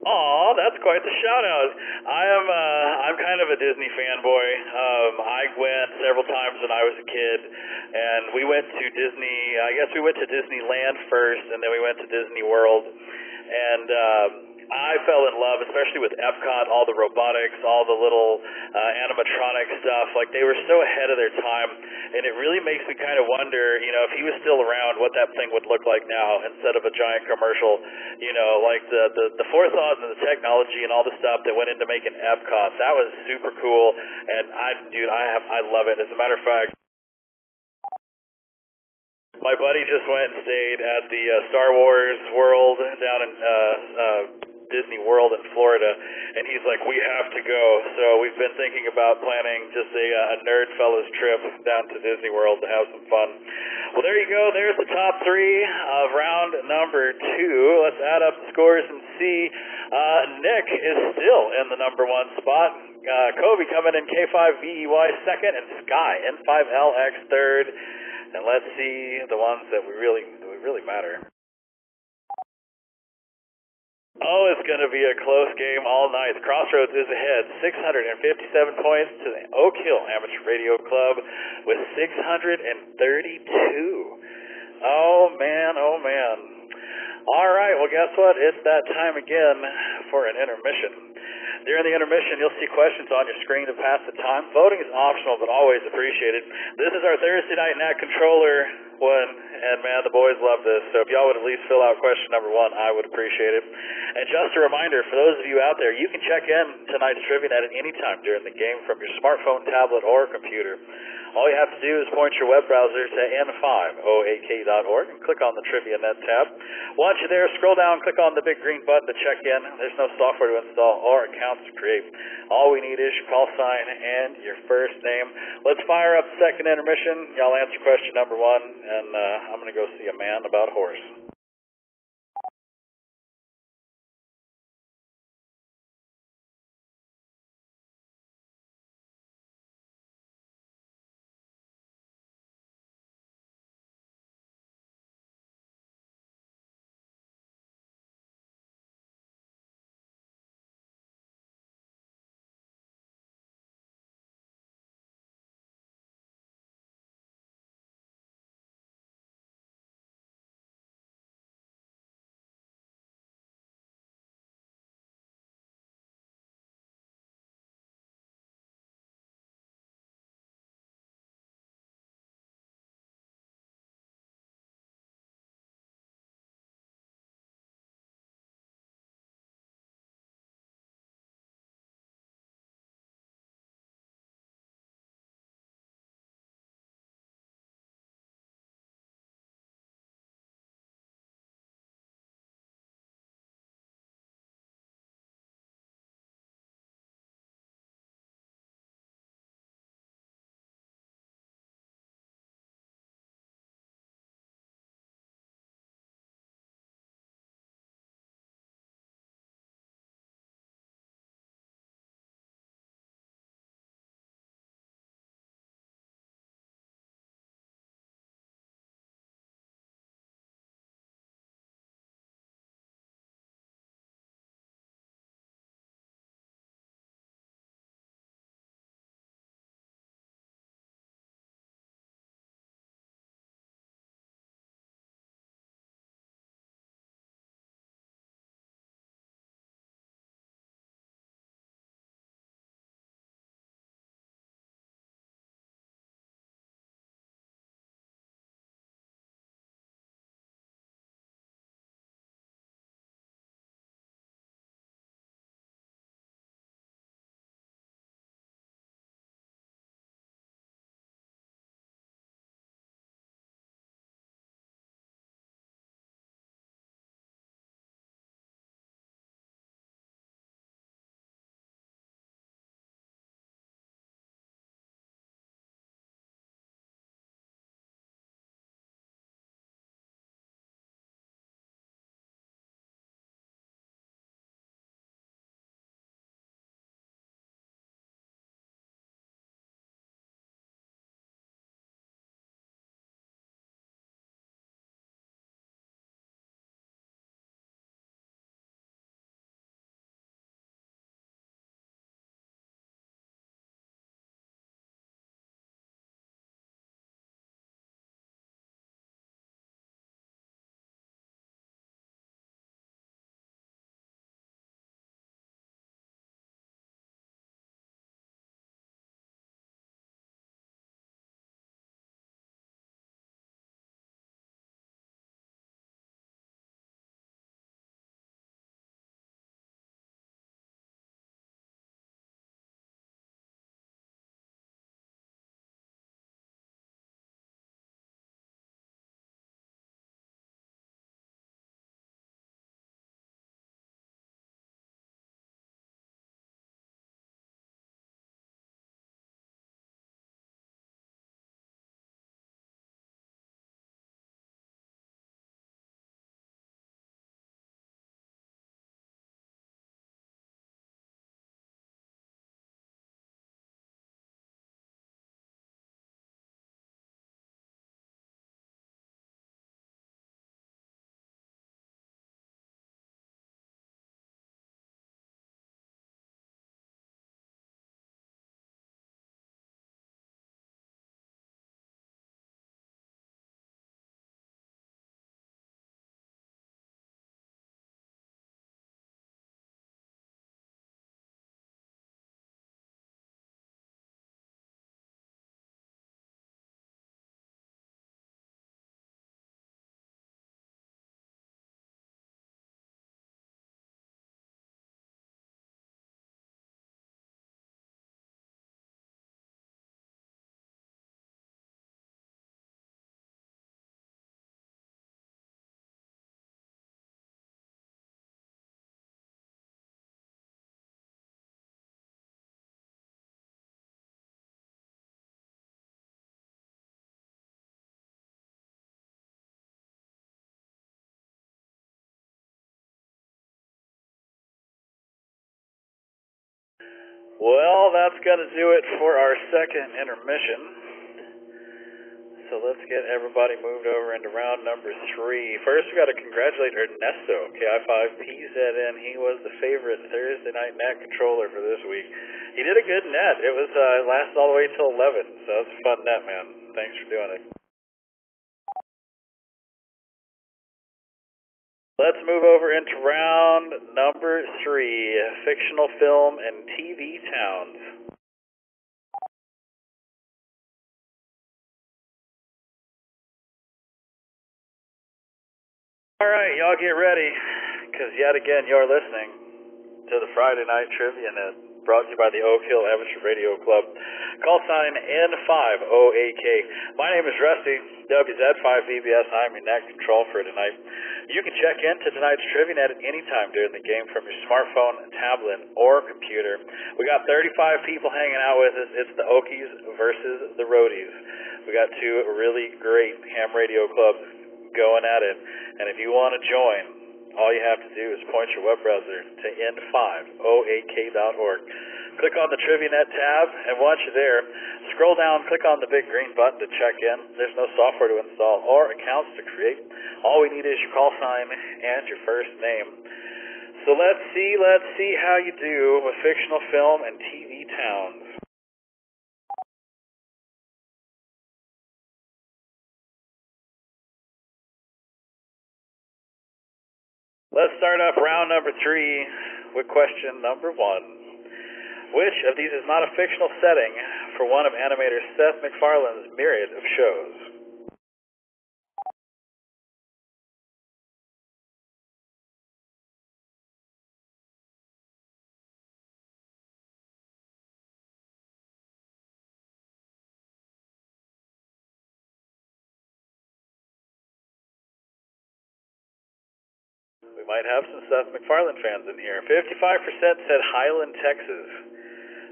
Aw, that's quite the shout-out. I'm kind of a Disney fanboy. I went several times when I was a kid, and we went to Disney. I guess we went to Disneyland first, and then we went to Disney World. And I fell in love, especially with Epcot, all the robotics, all the little animatronic stuff. Like, they were so ahead of their time, and it really makes me kind of wonder, you know, if he was still around, what that thing would look like now instead of a giant commercial. You know, like the forethought and the technology and all the stuff that went into making Epcot. That was super cool, and I love it. As a matter of fact, my buddy just went and stayed at the Star Wars world down in Disney World in Florida, and he's like, we have to go. So we've been thinking about planning just a nerd fellas trip down to Disney World to have some fun. Well, there you go. There's the top 3 of round number 2. Let's add up the scores and see. Nick is still in the number 1 spot. Kobe coming in K5VEY second, and Sky N5LX third. And let's see the ones that we really matter. Oh, it's going to be a close game all night. Crossroads is ahead, 657 points to the Oak Hill Amateur Radio Club with 632. Oh, man, oh, man. All right, well, guess what? It's that time again for an intermission. During the intermission, you'll see questions on your screen to pass the time. Voting is optional, but always appreciated. This is our Thursday night NAC controller one, and man, the boys love this. So if y'all would at least fill out question number 1, I would appreciate it. And just a reminder, for those of you out there, you can check in tonight's TriviaNet at any time during the game from your smartphone, tablet, or computer. All you have to do is point your web browser to n5oak.org and click on the TriviaNet tab. Once you're there, scroll down, click on the big green button to check in. There's no software to install or accounts to create. All we need is your call sign and your first name. Let's fire up the second intermission. Y'all answer question number 1, and I'm going to go see a man about a horse. Well, that's going to do it for our second intermission. So let's get everybody moved over into round number 3. First, we got to congratulate Ernesto, KI5PZN. He was the favorite Thursday night net controller for this week. He did a good net. It was lasted all the way till 11, so it's a fun net, man. Thanks for doing it. Let's move over into round number 3, fictional film and TV towns. All right, y'all get ready, because yet again you're listening to the Friday Night Trivia Net, brought to you by the Oak Hill Amateur Radio Club. Call sign N5OAK. My name is Rusty, WZ5VBS. I'm your net control for tonight. You can check into tonight's Trivia Net at any time during the game from your smartphone, tablet, or computer. We got 35 people hanging out with us. It's the Okies versus the Roadies. We got two really great ham radio clubs going at it, and if you want to join, all you have to do is point your web browser to n5oak.org. Click on the TriviaNet tab, and once you're there, scroll down, click on the big green button to check in. There's no software to install or accounts to create. All we need is your call sign and your first name. So let's see how you do with fictional film and TV towns. Let's start up round number 3 with question number 1. Which of these is not a fictional setting for one of animator Seth MacFarlane's myriad of shows? We might have some Seth MacFarlane fans in here. 55% said Highland, Texas.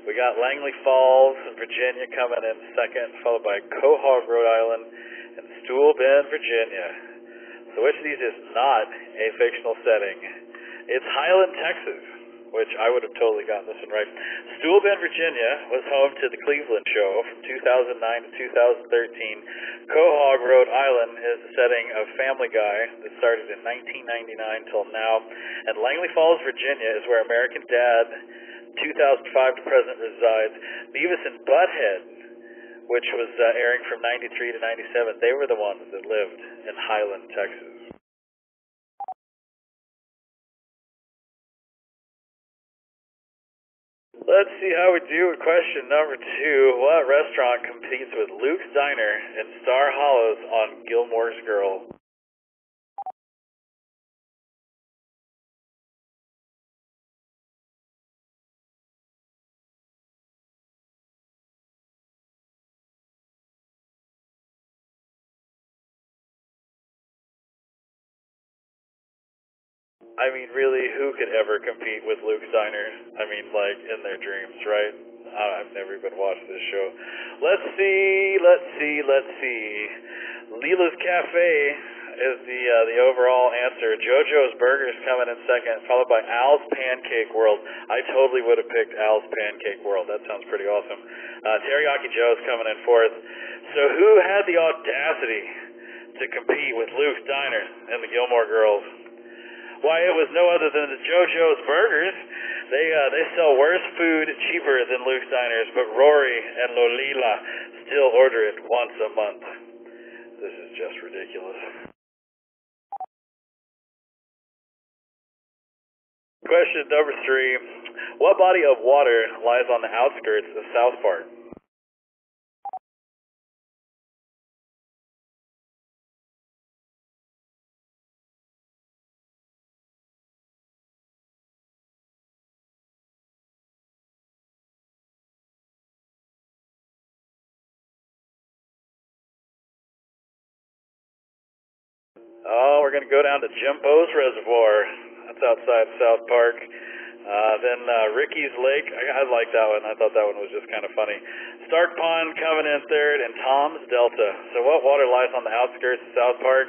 We got Langley Falls, Virginia coming in second, followed by Quahog, Rhode Island, and Stool Bend, Virginia. So which of these is not a fictional setting? It's Highland, Texas, which I would have totally gotten this one right. Stool Bend, Virginia was home to the Cleveland Show from 2009 to 2013. Quahog, Rhode Island is the setting of Family Guy that started in 1999 till now. And Langley Falls, Virginia is where American Dad 2005 to present resides. Beavis and Butthead, which was airing from 93 to 97, they were the ones that lived in Highland, Texas. Let's see how we do with question number 2. What restaurant competes with Luke's Diner and Star Hollows on Gilmore's Girl? I mean, really, who could ever compete with Luke's Diner? I mean, like, in their dreams, right? I've never even watched this show. Let's see. Lila's Cafe is the overall answer. JoJo's Burgers coming in second, followed by Al's Pancake World. I totally would have picked Al's Pancake World. That sounds pretty awesome. Teriyaki Joe's coming in fourth. So who had the audacity to compete with Luke's Diner and the Gilmore Girls? Why, it was no other than the JoJo's Burgers. They sell worse food cheaper than Luke's Diners, but Rory and Lolila still order it once a month. This is just ridiculous. Question number 3. What body of water lies on the outskirts of South Park? Oh, we're going to go down to Jimbo's Reservoir. That's outside South Park. Then Ricky's Lake. I like that one. I thought that one was just kind of funny. Stark Pond coming in third, and Tom's Delta. So what water lies on the outskirts of South Park?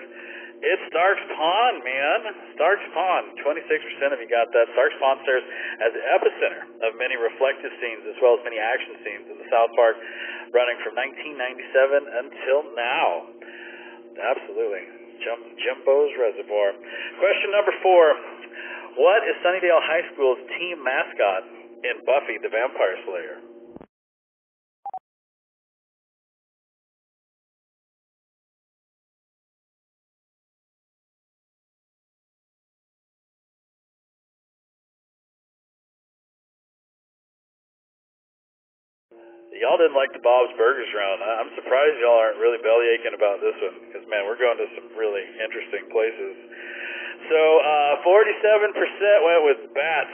It's Stark's Pond, man. Stark's Pond. 26% of you got that. Stark's Pond serves as the epicenter of many reflective scenes as well as many action scenes in the South Park, running from 1997 until now. Absolutely. Jimbo's Reservoir. Question number 4. What is Sunnydale High School's team mascot in Buffy the Vampire Slayer? Y'all didn't like the Bob's Burgers round. I'm surprised y'all aren't really belly aching about this one because, man, we're going to some really interesting places. So 47% went with bats.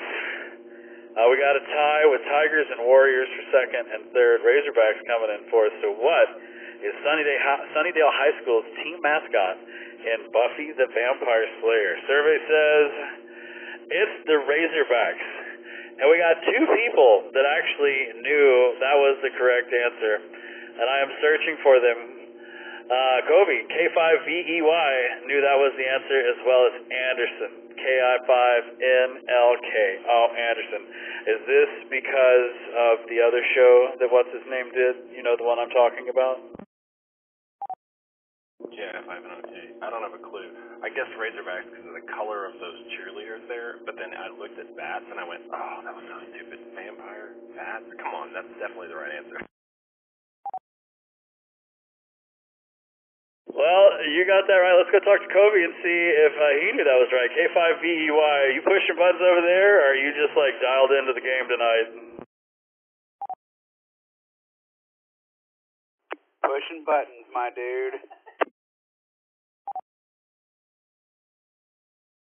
We got a tie with Tigers and Warriors for second and third. Razorbacks coming in fourth. So what is Sunnydale High School's team mascot in Buffy the Vampire Slayer? Survey says it's the Razorbacks. And we got 2 people that actually knew that was the correct answer, and I am searching for them. Kobe, K5VEY, knew that was the answer, as well as Anderson, KI5NLK. Oh, Anderson. Is this because of the other show that what's-his-name did? You know the one I'm talking about? Yeah, K5NLK. I don't have a clue. I guess Razorbacks because of the color of those cheerleaders there, but then I looked at bats and I went, oh, that was so stupid. Vampire? Bats? Come on, that's definitely the right answer. Well, you got that right. Let's go talk to Kobe and see if he knew that was right. K5VEY, are you pushing buttons over there, or are you just like dialed into the game tonight? Pushing buttons, my dude.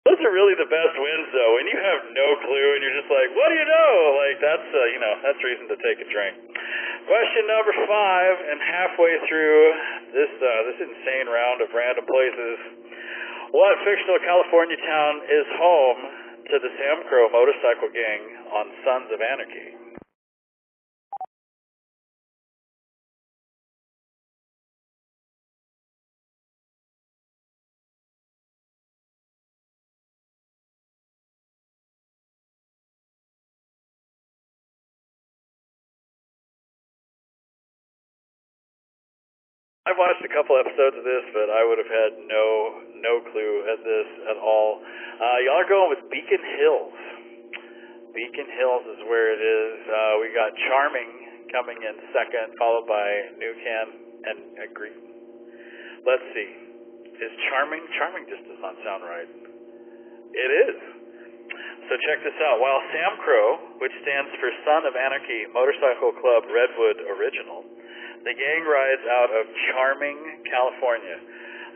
Those are really the best wins, though, when you have no clue and you're just like, what do you know? Like, that's, that's reason to take a drink. Question number 5, and halfway through this insane round of random places, what fictional California town is home to the Sam Crow motorcycle gang on Sons of Anarchy? I've watched a couple episodes of this, but I would have had no clue at this at all. Y'all are going with Beacon Hills. Beacon Hills is where it is. We got Charming coming in second, followed by New Can and Agree. Let's see. Is Charming? Charming just does not sound right. It is. So check this out. While Sam Crow, which stands for Son of Anarchy Motorcycle Club Redwood Original, the gang rides out of Charming, California.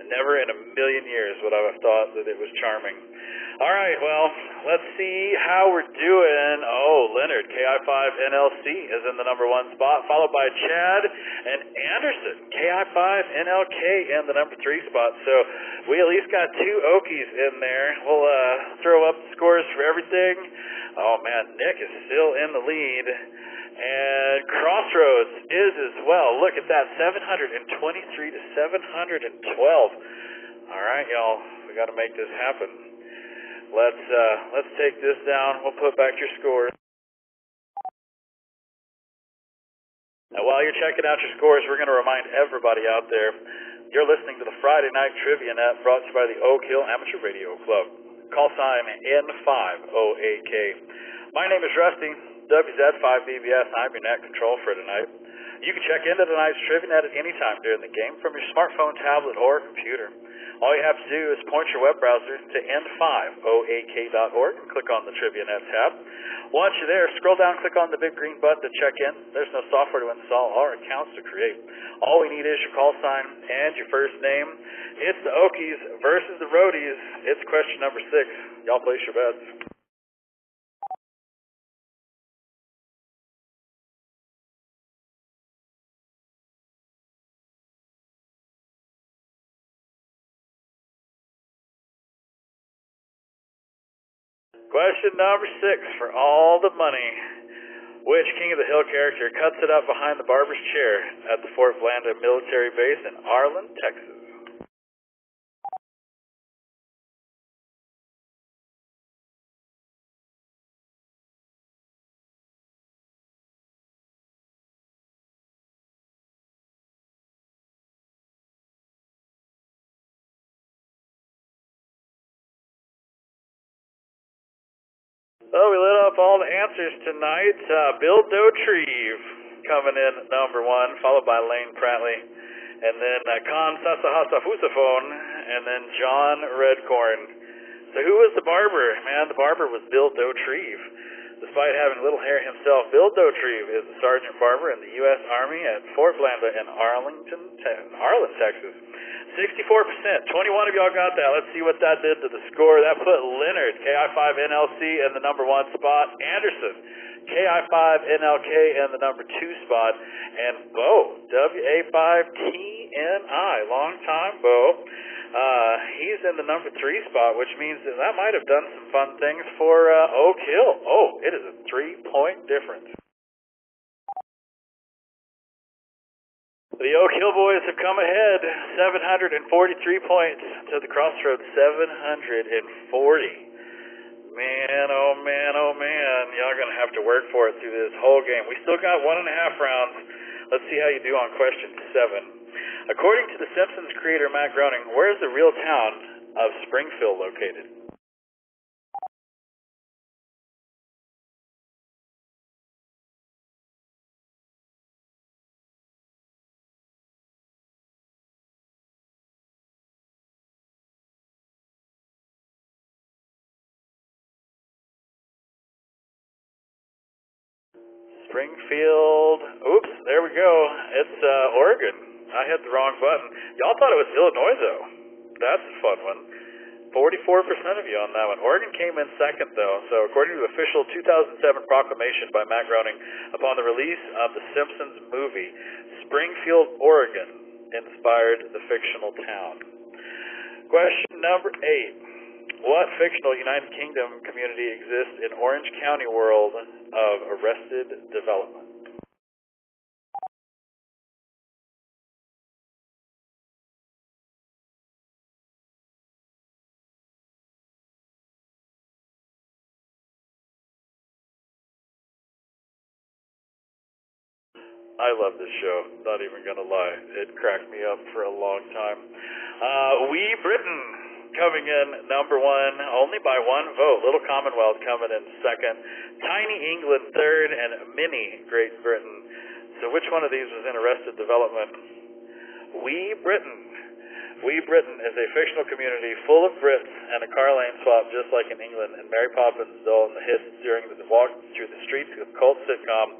Never in a million years would I have thought that it was Charming. All right, well, let's see how we're doing. Oh, Leonard, KI5NLC is in the number 1 spot, followed by Chad and Anderson, KI5NLK in the number 3 spot. So we at least got 2 Okies in there. We'll throw up the scores for everything. Oh, man, Nick is still in the lead. And Crossroads is as well. Look at that, 723 to 712. All right, y'all, we got to make this happen. Let's take this down. We'll put back your scores. Now, while you're checking out your scores, we're going to remind everybody out there, you're listening to the Friday Night Trivia Net brought to you by the Oak Hill Amateur Radio Club. Call sign N5OAK. My name is Rusty. WZ5BBS, I'm your net control for tonight. You can check into tonight's Trivia Net at any time during the game from your smartphone, tablet, or computer. All you have to do is point your web browser to n5oak.org and click on the Trivia Net tab. Once you're there, scroll down, click on the big green button to check in. There's no software to install or accounts to create. All we need is your call sign and your first name. It's the Okies versus the Roadies. It's question number 6. Y'all place your bets. Question number 6 for all the money. Which King of the Hill character cuts it up behind the barber's chair at the Fort Blanda military base in Arlen, Texas? Well, we lit up all the answers tonight. Bill Dotrieve coming in at number 1, followed by Lane Pratley, and then Khan Sasahasafusafone, and then John Redcorn. So who was the barber? Man, the barber was Bill Dotrieve. Despite having little hair himself, Bill Dotrieve is a sergeant barber in the U.S. Army at Fort Lambda in Arlen, Texas. 64%. 21 of y'all got that. Let's see what that did to the score. That put Leonard, KI5NLC, in the number 1 spot. Anderson, KI5NLK, in the number 2 spot. And Bo, WA5TNI, long time Bo. He's in the number 3 spot, which means that might have done some fun things for Oak Hill. Oh, it is a 3-point difference. The Oak Hill boys have come ahead, 743 points to the Crossroads, 740. Man, oh man, oh man, y'all are going to have to work for it through this whole game. We still got 1.5 rounds. Let's see how you do on question 7. According to The Simpsons creator Matt Groening, where is the real town of Springfield located? Springfield. Oops, there we go. It's Oregon. I hit the wrong button. Y'all thought it was Illinois, though. That's a fun one. 44% of you on that one. Oregon came in second, though. So according to the official 2007 proclamation by Matt Groening, upon the release of the Simpsons movie, Springfield, Oregon inspired the fictional town. Question number 8. What fictional United Kingdom community exists in Orange County world of Arrested Development? I love this show, not even going to lie. It cracked me up for a long time. Wee Britain coming in number 1, only by 1 vote. Little Commonwealth coming in second. Tiny England third, and Mini Great Britain. So which one of these was in Arrested Development? Wee Britain. Wee Britain is a fictional community full of Brits and a car lane swap just like in England, and Mary Poppins dull in the hiss during the walk through the streets of cult sitcom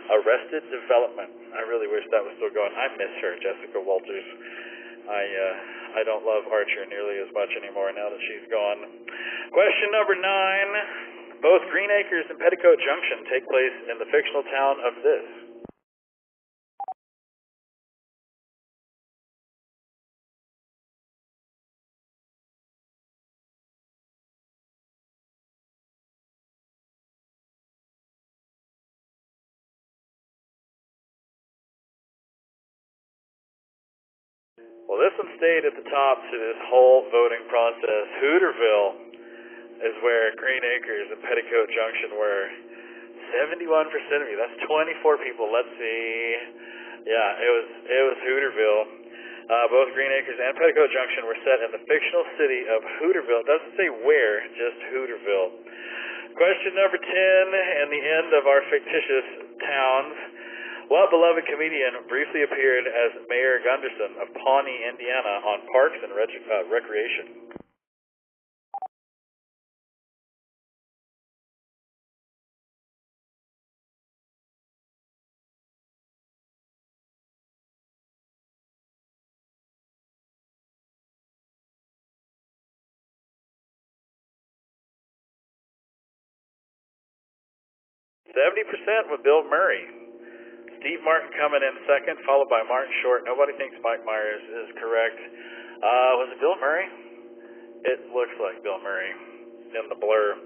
Arrested Development. I really wish that was still going. I miss her, Jessica Walters. I don't love Archer nearly as much anymore now that she's gone. Question number 9. Both Green Acres and Petticoat Junction take place in the fictional town of this. Well, this one stayed at the top through this whole voting process. Hooterville is where Green Acres and Petticoat Junction were. 71% of you. That's 24 people. Let's see. Yeah, it was Hooterville. Both Green Acres and Petticoat Junction were set in the fictional city of Hooterville. It doesn't say where, just Hooterville. Question number 10, and the end of our fictitious towns. What beloved comedian briefly appeared as Mayor Gunderson of Pawnee, Indiana on Parks and Recreation? %, with Bill Murray. Steve Martin coming in second, followed by Martin Short. Nobody thinks Mike Myers is correct. Was it Bill Murray? It looks like Bill Murray in the blur.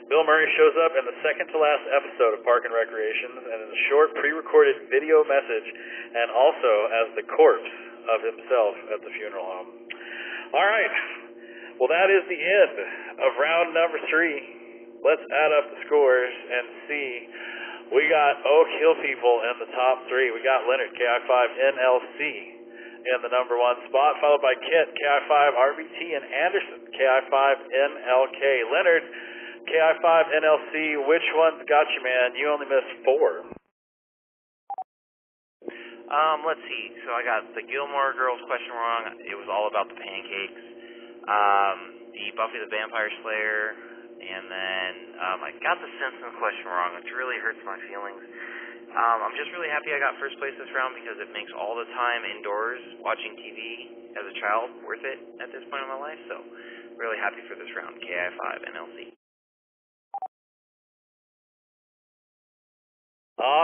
Bill Murray shows up in the second-to-last episode of Park and Recreations and in a short pre-recorded video message, and also as the corpse of himself at the funeral home. All right. Well, that is the end of round number 3. Let's add up the scores and see. We got Oak Hill people in the top 3. We got Leonard, KI5NLC, in the number 1 spot, followed by Kit, KI5RBT, and Anderson, KI5NLK. Leonard, KI5NLC, which one's got you, man? You only missed 4. Let's see. So I got the Gilmore Girls question wrong. It was all about the pancakes. The Buffy the Vampire Slayer, and then I got the Simpsons question wrong, which really hurts my feelings. I'm just really happy I got first place this round because it makes all the time indoors watching TV as a child worth it at this point in my life. So really happy for this round. KI5NLC.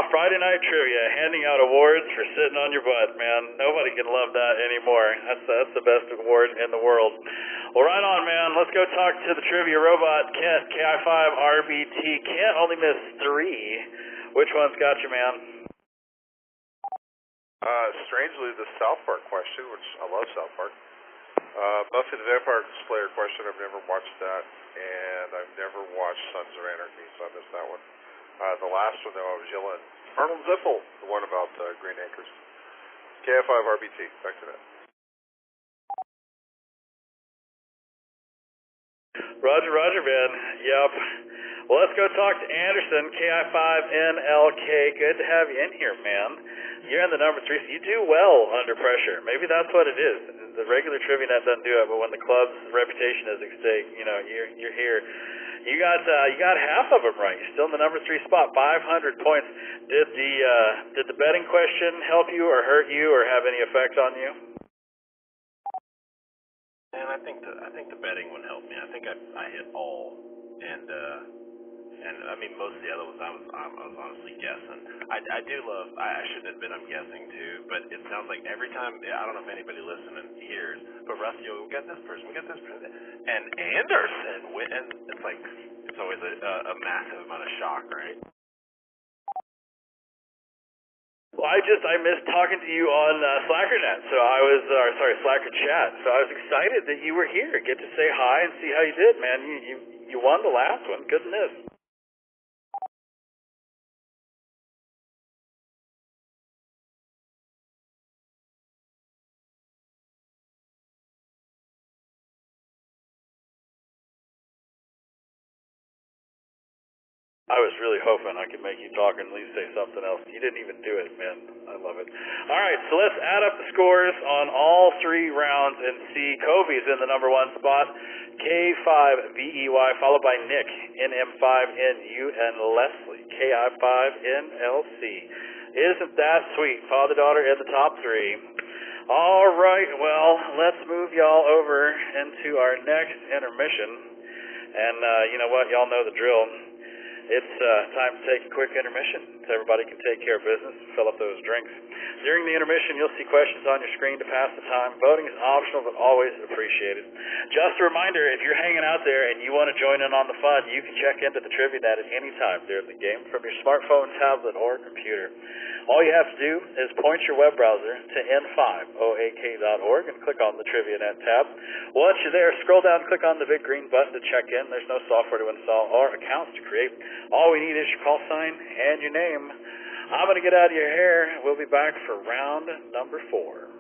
Friday Night Trivia, handing out awards for sitting on your butt, man. Nobody can love that anymore. That's the best award in the world. Well, right on, man. Let's go talk to the trivia robot, Kent, KI5RBT. Kent only missed 3. Which one's got you, man? Strangely, the South Park question, which I love South Park. Buffy the Vampire Slayer question, I've never watched that, and I've never watched Sons of Anarchy, so I missed that one. The last one, though, I was yelling, Arnold Ziffel, the one about Green Acres. KI5RBT, back to that. Roger, man. Yep. Well, let's go talk to Anderson, KI5NLK. Good to have you in here, man. You're in the number 3, so you do well under pressure. Maybe that's what it is. The regular trivia net doesn't do it, but when the club's reputation is at stake, you're here. You got half of them right. You're still in the number 3 spot, 500 points. Did the betting question help you or hurt you or have any effect on you? And I think the betting one helped me. I think I hit all, and I mean most of the other ones I was honestly guessing. I do love. I shouldn't admit I'm guessing too, but it sounds like every time. I don't know if anybody listening hears, but Rusty, we got this person, and Anderson went, and it's like it's always a massive amount of shock, right? Well, I missed talking to you on SlackerNet, so I was, Slacker Chat. So I was excited that you were here. Get to say hi and see how you did, man. You won the last one. Goodness. I was really hoping I could make you talk and at least say something else. You didn't even do it, man. I love it. All right, so let's add up the scores on all 3 rounds and see. Kobe's in the number 1 spot, K5VEY, followed by Nick, NM5NU, and Leslie, KI5NLC. Isn't that sweet? Father-daughter in the top 3. All right, well, let's move y'all over into our next intermission. And you know what? Y'all know the drill. It's time to take a quick intermission so everybody can take care of business and fill up those drinks. During the intermission, you'll see questions on your screen to pass the time. Voting is optional but always appreciated. Just a reminder, if you're hanging out there and you want to join in on the fun, you can check into the Trivia Net at any time during the game from your smartphone, tablet, or computer. All you have to do is point your web browser to n5oak.org and click on the Trivia Net tab. Once you're there, scroll down and click on the big green button to check in. There's no software to install or accounts to create. All we need is your call sign and your name. I'm going to get out of your hair. We'll be back for round number 4.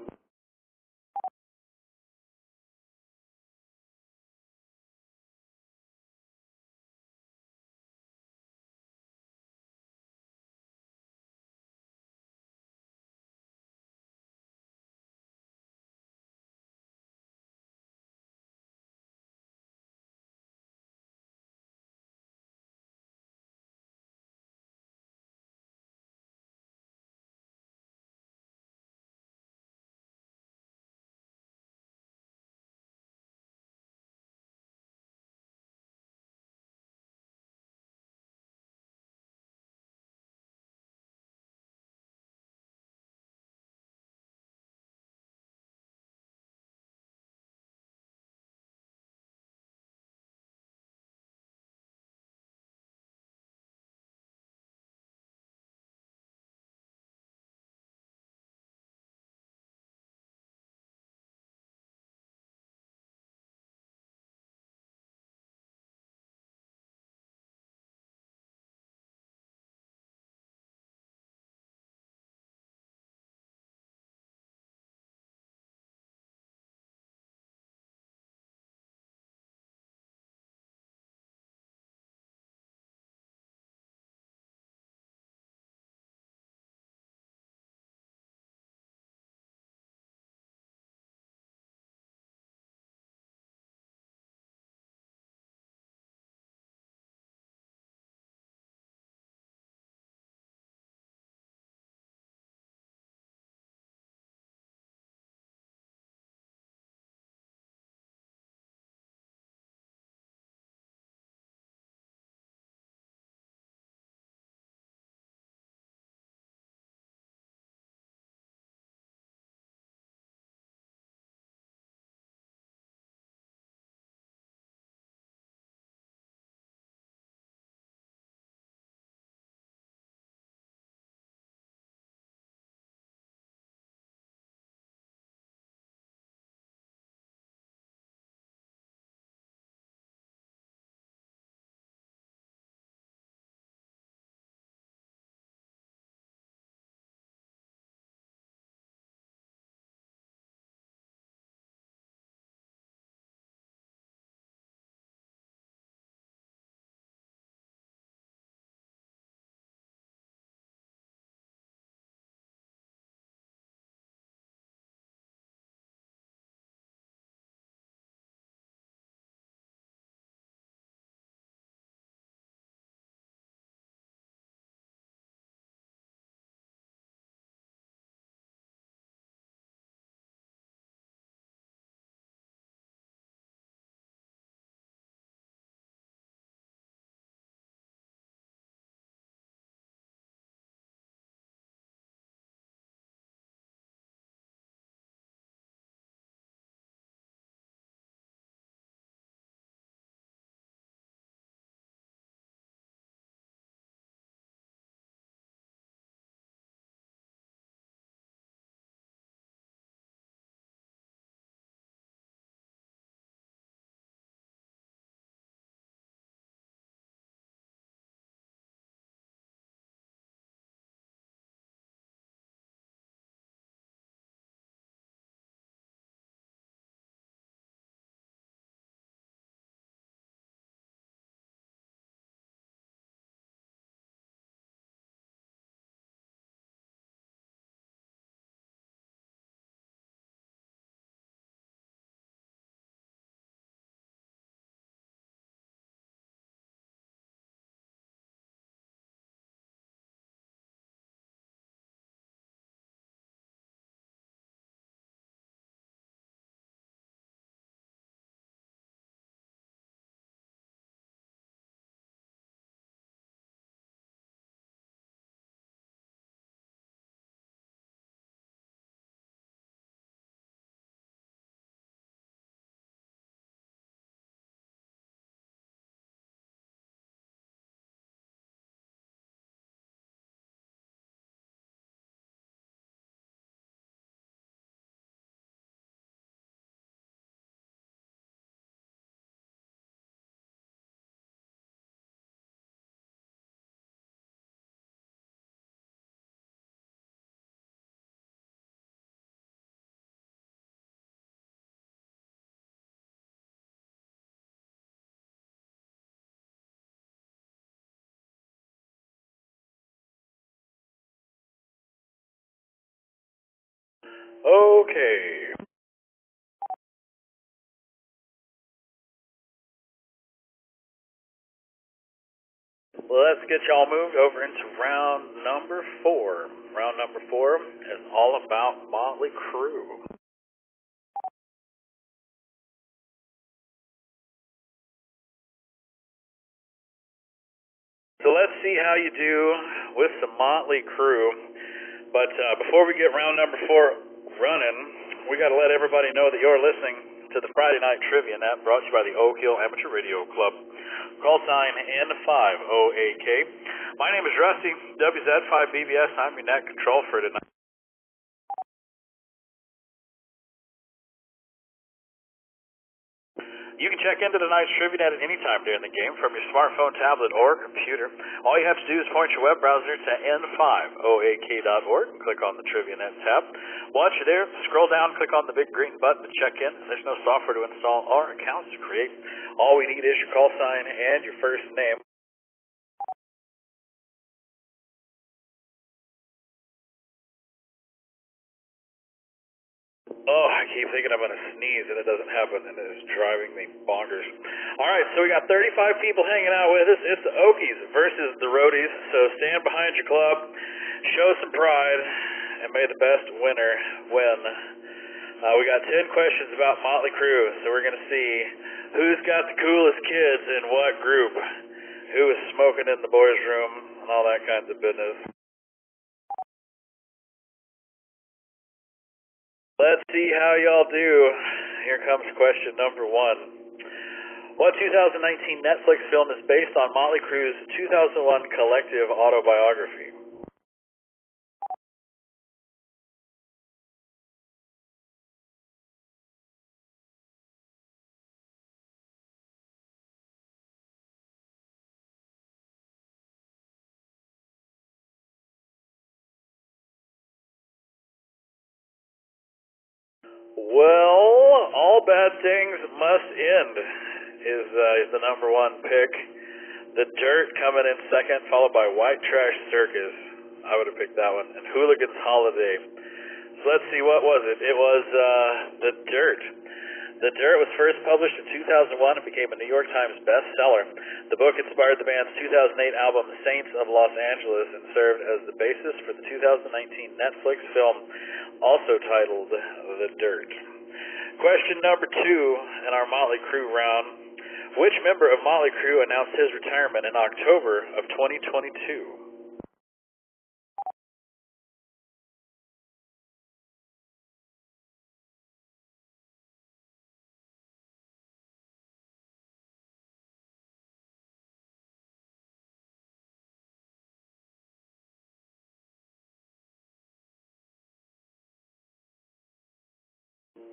Okay. Well, let's get y'all moved over into round number 4. Round number 4 is all about Motley Crue. So let's see how you do with some Motley Crue. But before we get round number 4 running, we got to let everybody know that you're listening to the Friday Night Trivia Net, brought to you by the Oak Hill Amateur Radio Club. Call sign N5OAK. My name is Rusty, WZ5BBS. I'm your net control for tonight. You can check into tonight's Trivia Net at any time during the game from your smartphone, tablet, or computer. All you have to do is point your web browser to n5oak.org and click on the Trivia Net tab. Once you're there, scroll down, click on the big green button to check in. There's no software to install or accounts to create. All we need is your call sign and your first name. Oh, I keep thinking I'm going to sneeze and it doesn't happen, and it is driving me bonkers. All right, so we got 35 people hanging out with us. It's the Okies versus the Roadies, so stand behind your club, show some pride, and may the best winner win. We got 10 questions about Motley Crue, so we're going to see who's got the coolest kids in what group, who is smoking in the boys' room, and all that kinds of business. Let's see how y'all do. Here comes question number 1. What 2019 Netflix film is based on Motley Crue's 2001 collective autobiography? Well, all bad things must end is the number 1 pick. The Dirt coming in second, followed by White Trash Circus. I would have picked that one. And Hooligan's Holiday. So let's see, what was it? It was The Dirt. The Dirt was first published in 2001 and became a New York Times bestseller. The book inspired the band's 2008 album Saints of Los Angeles and served as the basis for the 2019 Netflix film, also titled The Dirt. Question number 2 in our Motley Crue round. Which member of Motley Crue announced his retirement in October of 2022?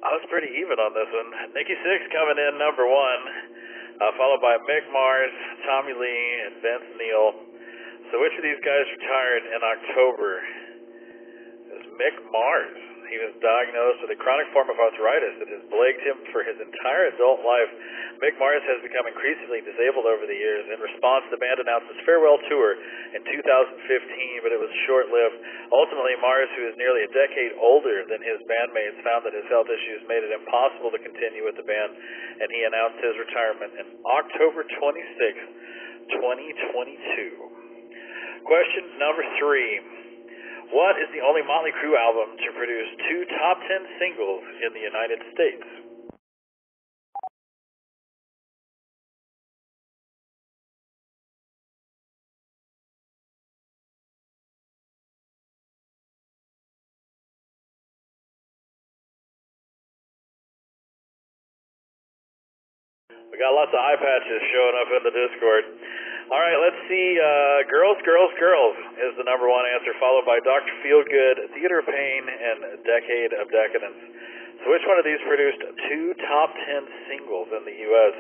I was pretty even on this one. Nikki Sixx coming in number 1, followed by Mick Mars, Tommy Lee, and Vince Neil. So which of these guys retired in October? It was Mick Mars. He was diagnosed with a chronic form of arthritis that has plagued him for his entire adult life. Mick Mars has become increasingly disabled over the years. In response, the band announced its farewell tour in 2015, but it was short-lived. Ultimately, Mars, who is nearly a decade older than his bandmates, found that his health issues made it impossible to continue with the band, and he announced his retirement on October 26, 2022. Question number 3. What is the only Motley Crue album to produce 2 top 10 singles in the United States? We got lots of eye patches showing up in the Discord. All right, let's see. Girls, Girls, Girls is the number 1 answer, followed by Dr. Feelgood, Theater of Pain, and Decade of Decadence. So which one of these produced 2 top 10 singles in the U.S.?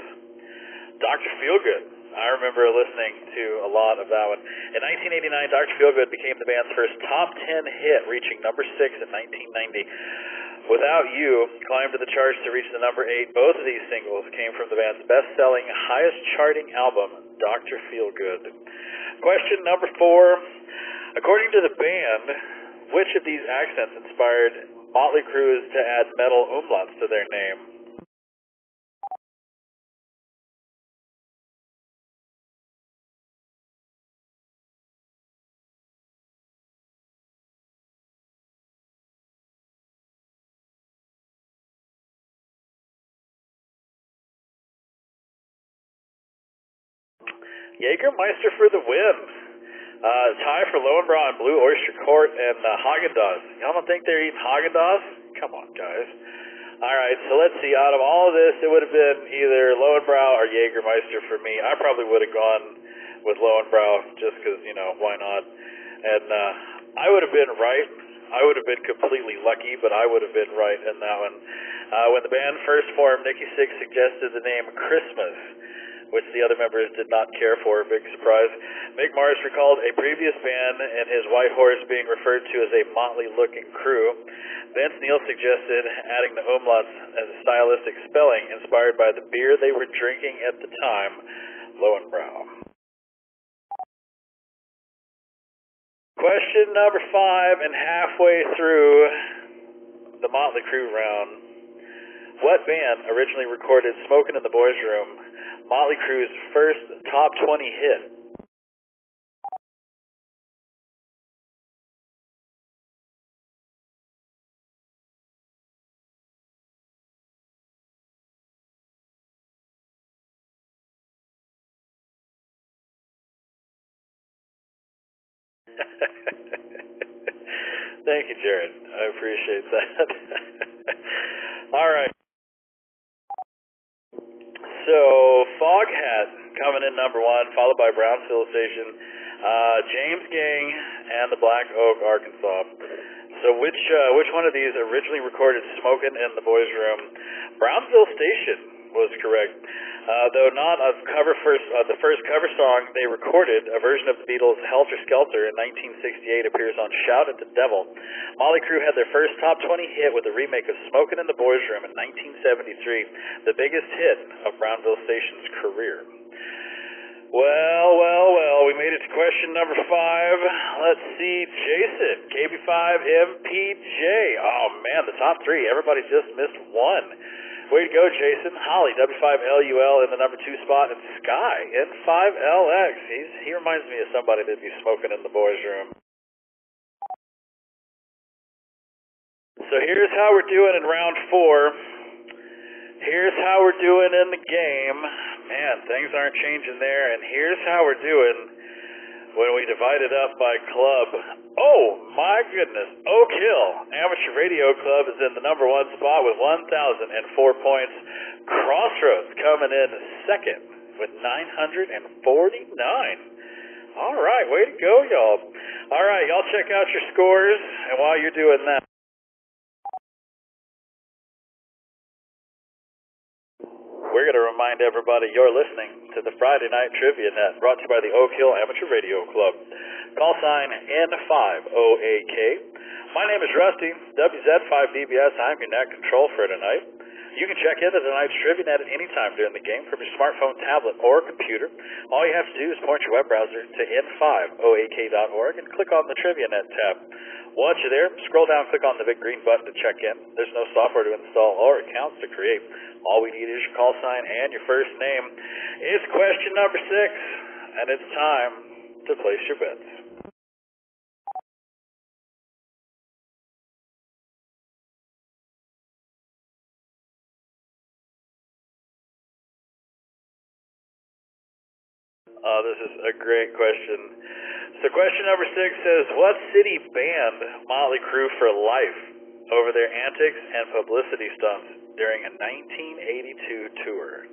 Dr. Feelgood. I remember listening to a lot of that one. In 1989, Dr. Feelgood became the band's first top 10 hit, reaching number 6 in 1990. Without You climbed to the charts to reach the number 8. Both of these singles came from the band's best-selling, highest-charting album, Dr. Feelgood. Question number 4. According to the band, which of these accents inspired Motley Crue to add metal umlauts to their name? Jägermeister for the win. Tie for Lowenbrow and Blue Oyster Court and Haagen-Dazs. Y'all don't think they're eating Haagen-Dazs? Come on, guys. All right, so let's see. Out of all of this, it would have been either Lowenbrow or Jägermeister for me. I probably would have gone with Lowenbrow just because, you know, why not? And I would have been right. I would have been completely lucky, but I would have been right in that one. When the band first formed, Nikki Sixx suggested the name Christmas, which the other members did not care for. Big surprise. Mick Mars recalled a previous band and his White Horse being referred to as a motley-looking crew. Vince Neil suggested adding the umlauts as a stylistic spelling inspired by the beer they were drinking at the time, Lowenbrow. Question number 5, and halfway through the Motley Crue round. What band originally recorded Smokin' in the Boys Room, Motley Crue's first top 20 hit? Thank you, Jared. I appreciate that. All right. So, Foghat coming in number 1, followed by Brownsville Station, James Gang, and the Black Oak, Arkansas. So, which one of these originally recorded "Smokin' in the Boys Room"? Brownsville Station was correct. Though not a the first cover song they recorded, a version of the Beatles' "Helter Skelter" in 1968 appears on "Shout at the Devil." Motley Crue had their first top 20 hit with a remake of "Smokin' in the Boys Room" in 1973, the biggest hit of Brownsville Station's career. Well, we made it to question number 5. Let's see, Jason, KB5MPJ. Oh man, the top 3. Everybody just missed 1. Way to go, Jason. Holly, W5LUL in the number 2 spot, and Sky, N5LX. He reminds me of somebody that'd be smoking in the boys' room. So here's how we're doing in round 4. Here's how we're doing in the game. Man, things aren't changing there. And here's how we're doing when we divide it up by club. Oh, my goodness. Oak Hill Amateur Radio Club is in the number 1 spot with 1,004 points. Crossroads coming in second with 949. All right, way to go, y'all. All right, y'all check out your scores. And while you're doing that, we're going to remind everybody you're listening to the Friday Night Trivia Net, brought to you by the Oak Hill Amateur Radio Club. Call sign N5OAK. My name is Rusty, WZ5DBS. I'm your net control for tonight. You can check into tonight's Trivia Net at any time during the game from your smartphone, tablet, or computer. All you have to do is point your web browser to n5oak.org and click on the Trivia Net tab. Once you're there, scroll down and click on the big green button to check in. There's no software to install or accounts to create. All we need is your call sign and your first name. It's question number 6, and it's time to place your bets. This is a great question. So question number 6 says, what city banned Motley Crue for life over their antics and publicity stunts during a 1982 tour?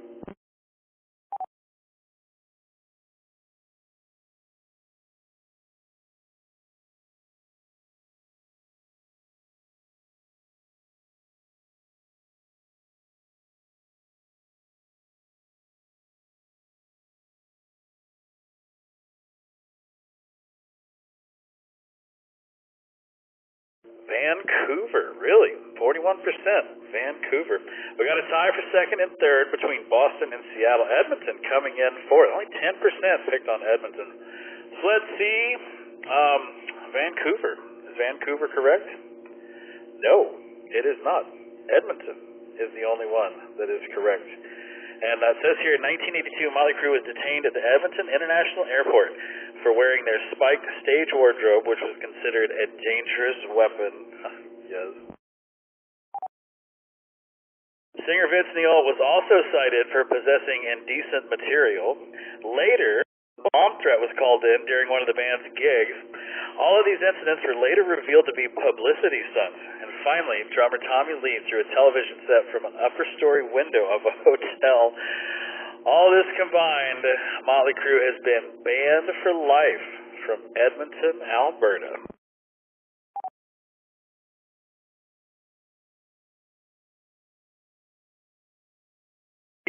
Vancouver, really? 41%. Vancouver. We got a tie for second and third between Boston and Seattle. Edmonton coming in fourth. Only 10% picked on Edmonton. So let's see. Vancouver is Vancouver correct? No, it is not. Edmonton is the only one that is correct. And it says here, in 1982, Motley Crue was detained at the Edmonton International Airport for wearing their spiked stage wardrobe, which was considered a dangerous weapon. Yes. Singer Vince Neil was also cited for possessing indecent material. Later, a bomb threat was called in during one of the band's gigs. All of these incidents were later revealed to be publicity stunts. And finally, drummer Tommy Lee threw a television set from an upper story window of a hotel. All this combined, Motley Crue has been banned for life from Edmonton, Alberta.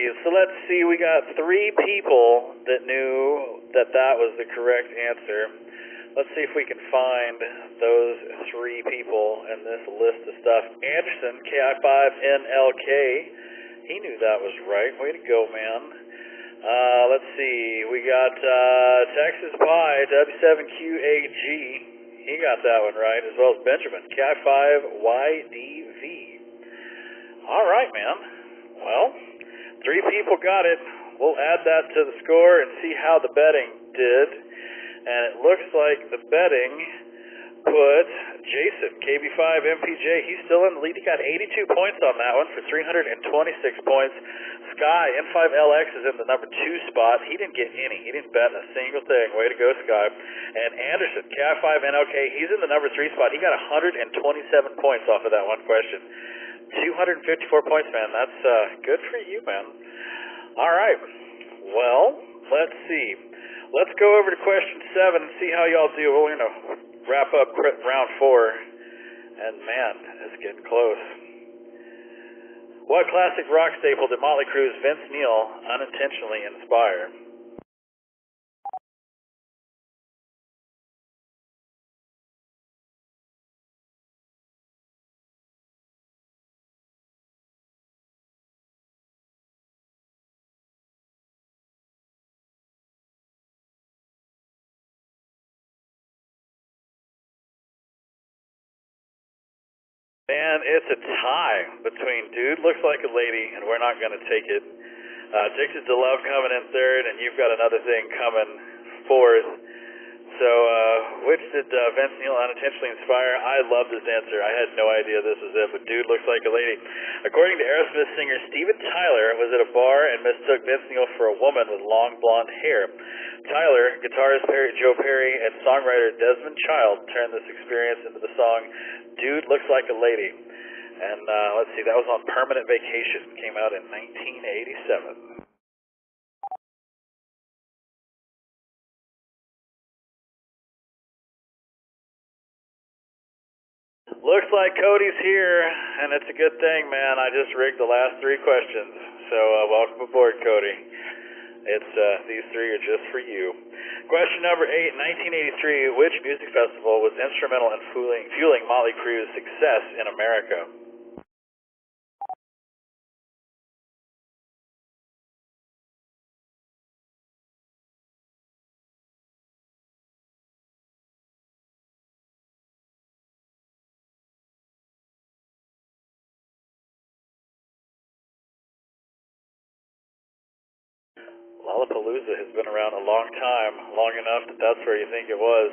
So let's see, we got 3 people that knew that that was the correct answer. Let's see if we can find those 3 people in this list of stuff. Anderson, KI5NLK, he knew that was right. Way to go, man. Let's see, we got Texas Pie, W7QAG, he got that one right, as well as Benjamin, KI5YDV. All right, man. Well, 3 people got it. We'll add that to the score and see how the betting did. And it looks like the betting put Jason, KB5MPJ, he's still in the lead. He got 82 points on that one for 326 points. Sky, N5LX is in the number 2 spot. He didn't get any. He didn't bet a single thing. Way to go, Sky. And Anderson, KI5NLK, he's in the number 3 spot. He got 127 points off of that one question. 254 points, man. That's good for you, man. All right. Well, let's see. Let's go over to question 7 and see how y'all do. We're going to wrap up round 4. And, man, it's getting close. What classic rock staple did Motley Crue's Vince Neil unintentionally inspire? And it's a tie between Dude Looks Like a Lady and We're Not Gonna Take It. Addicted to Love coming in 3rd, and you've got another thing coming 4th. So, which did Vince Neil unintentionally inspire? I love this answer. I had no idea this was it, but Dude Looks Like a Lady. According to Aerosmith singer Steven Tyler, was at a bar and mistook Vince Neil for a woman with long blonde hair. Tyler, guitarist Joe Perry, and songwriter Desmond Child turned this experience into the song Dude Looks Like a Lady. And let's see, that was on Permanent Vacation. Came out in 1987. Looks like Cody's here, and it's a good thing, man. I just rigged the last 3 questions. So welcome aboard, Cody. It's these 3 are just for you. Question number 8, 1983, which music festival was instrumental in fueling Motley Crue's success in America? Lollapalooza has been around a long time, long enough that that's where you think it was.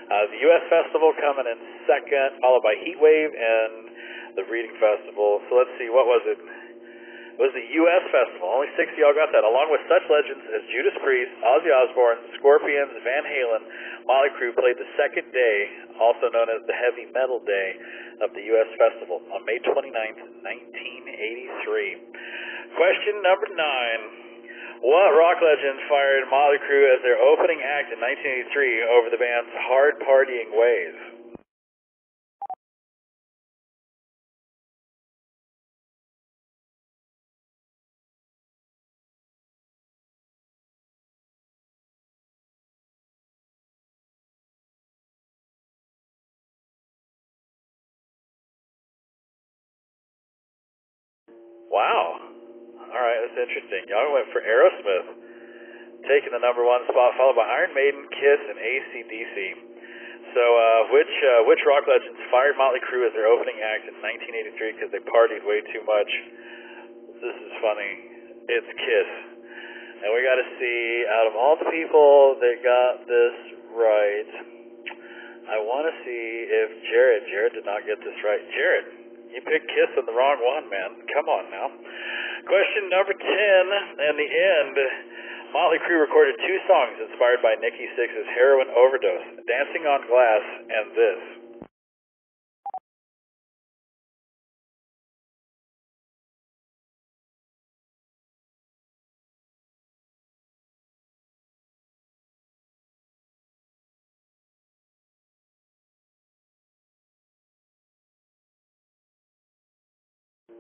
The U.S. Festival coming in 2nd, followed by Heatwave and the Reading Festival. So let's see, what was it? It was the U.S. Festival. Only 6 of y'all got that. Along with such legends as Judas Priest, Ozzy Osbourne, Scorpions, Van Halen, Motley Crue played the 2nd day, also known as the Heavy Metal Day, of the U.S. Festival on May 29th, 1983. Question number 9. What rock legend fired Motley Crue as their opening act in 1983 over the band's hard partying ways? Wow. All right, that's interesting. Y'all went for Aerosmith, taking the number 1 spot, followed by Iron Maiden, Kiss, and AC/DC. So, which rock legends fired Motley Crue as their opening act in 1983 because they partied way too much? This is funny. It's Kiss. And we got to see, out of all the people that got this right, I want to see if Jared did not get this right. Jared, you picked Kiss on the wrong one, man. Come on now. Question number 10, and the end. Motley Crue recorded 2 songs inspired by Nikki Sixx's heroin overdose, Dancing on Glass and this.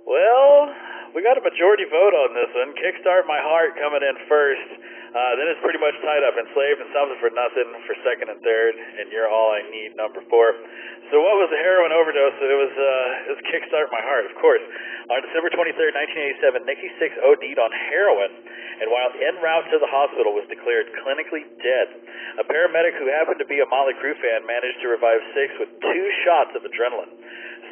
Well, we got a majority vote on this one. Kickstart My Heart coming in first. Then it's pretty much tied up. Enslaved and Something for Nothing for second and third, and You're All I Need number 4. So what was the heroin overdose? It was Kickstart My Heart, of course. On December 23rd, 1987, Nikki Sixx OD'd on heroin, and while en route to the hospital was declared clinically dead. A paramedic who happened to be a Motley Crue fan managed to revive Sixx with 2 shots of adrenaline.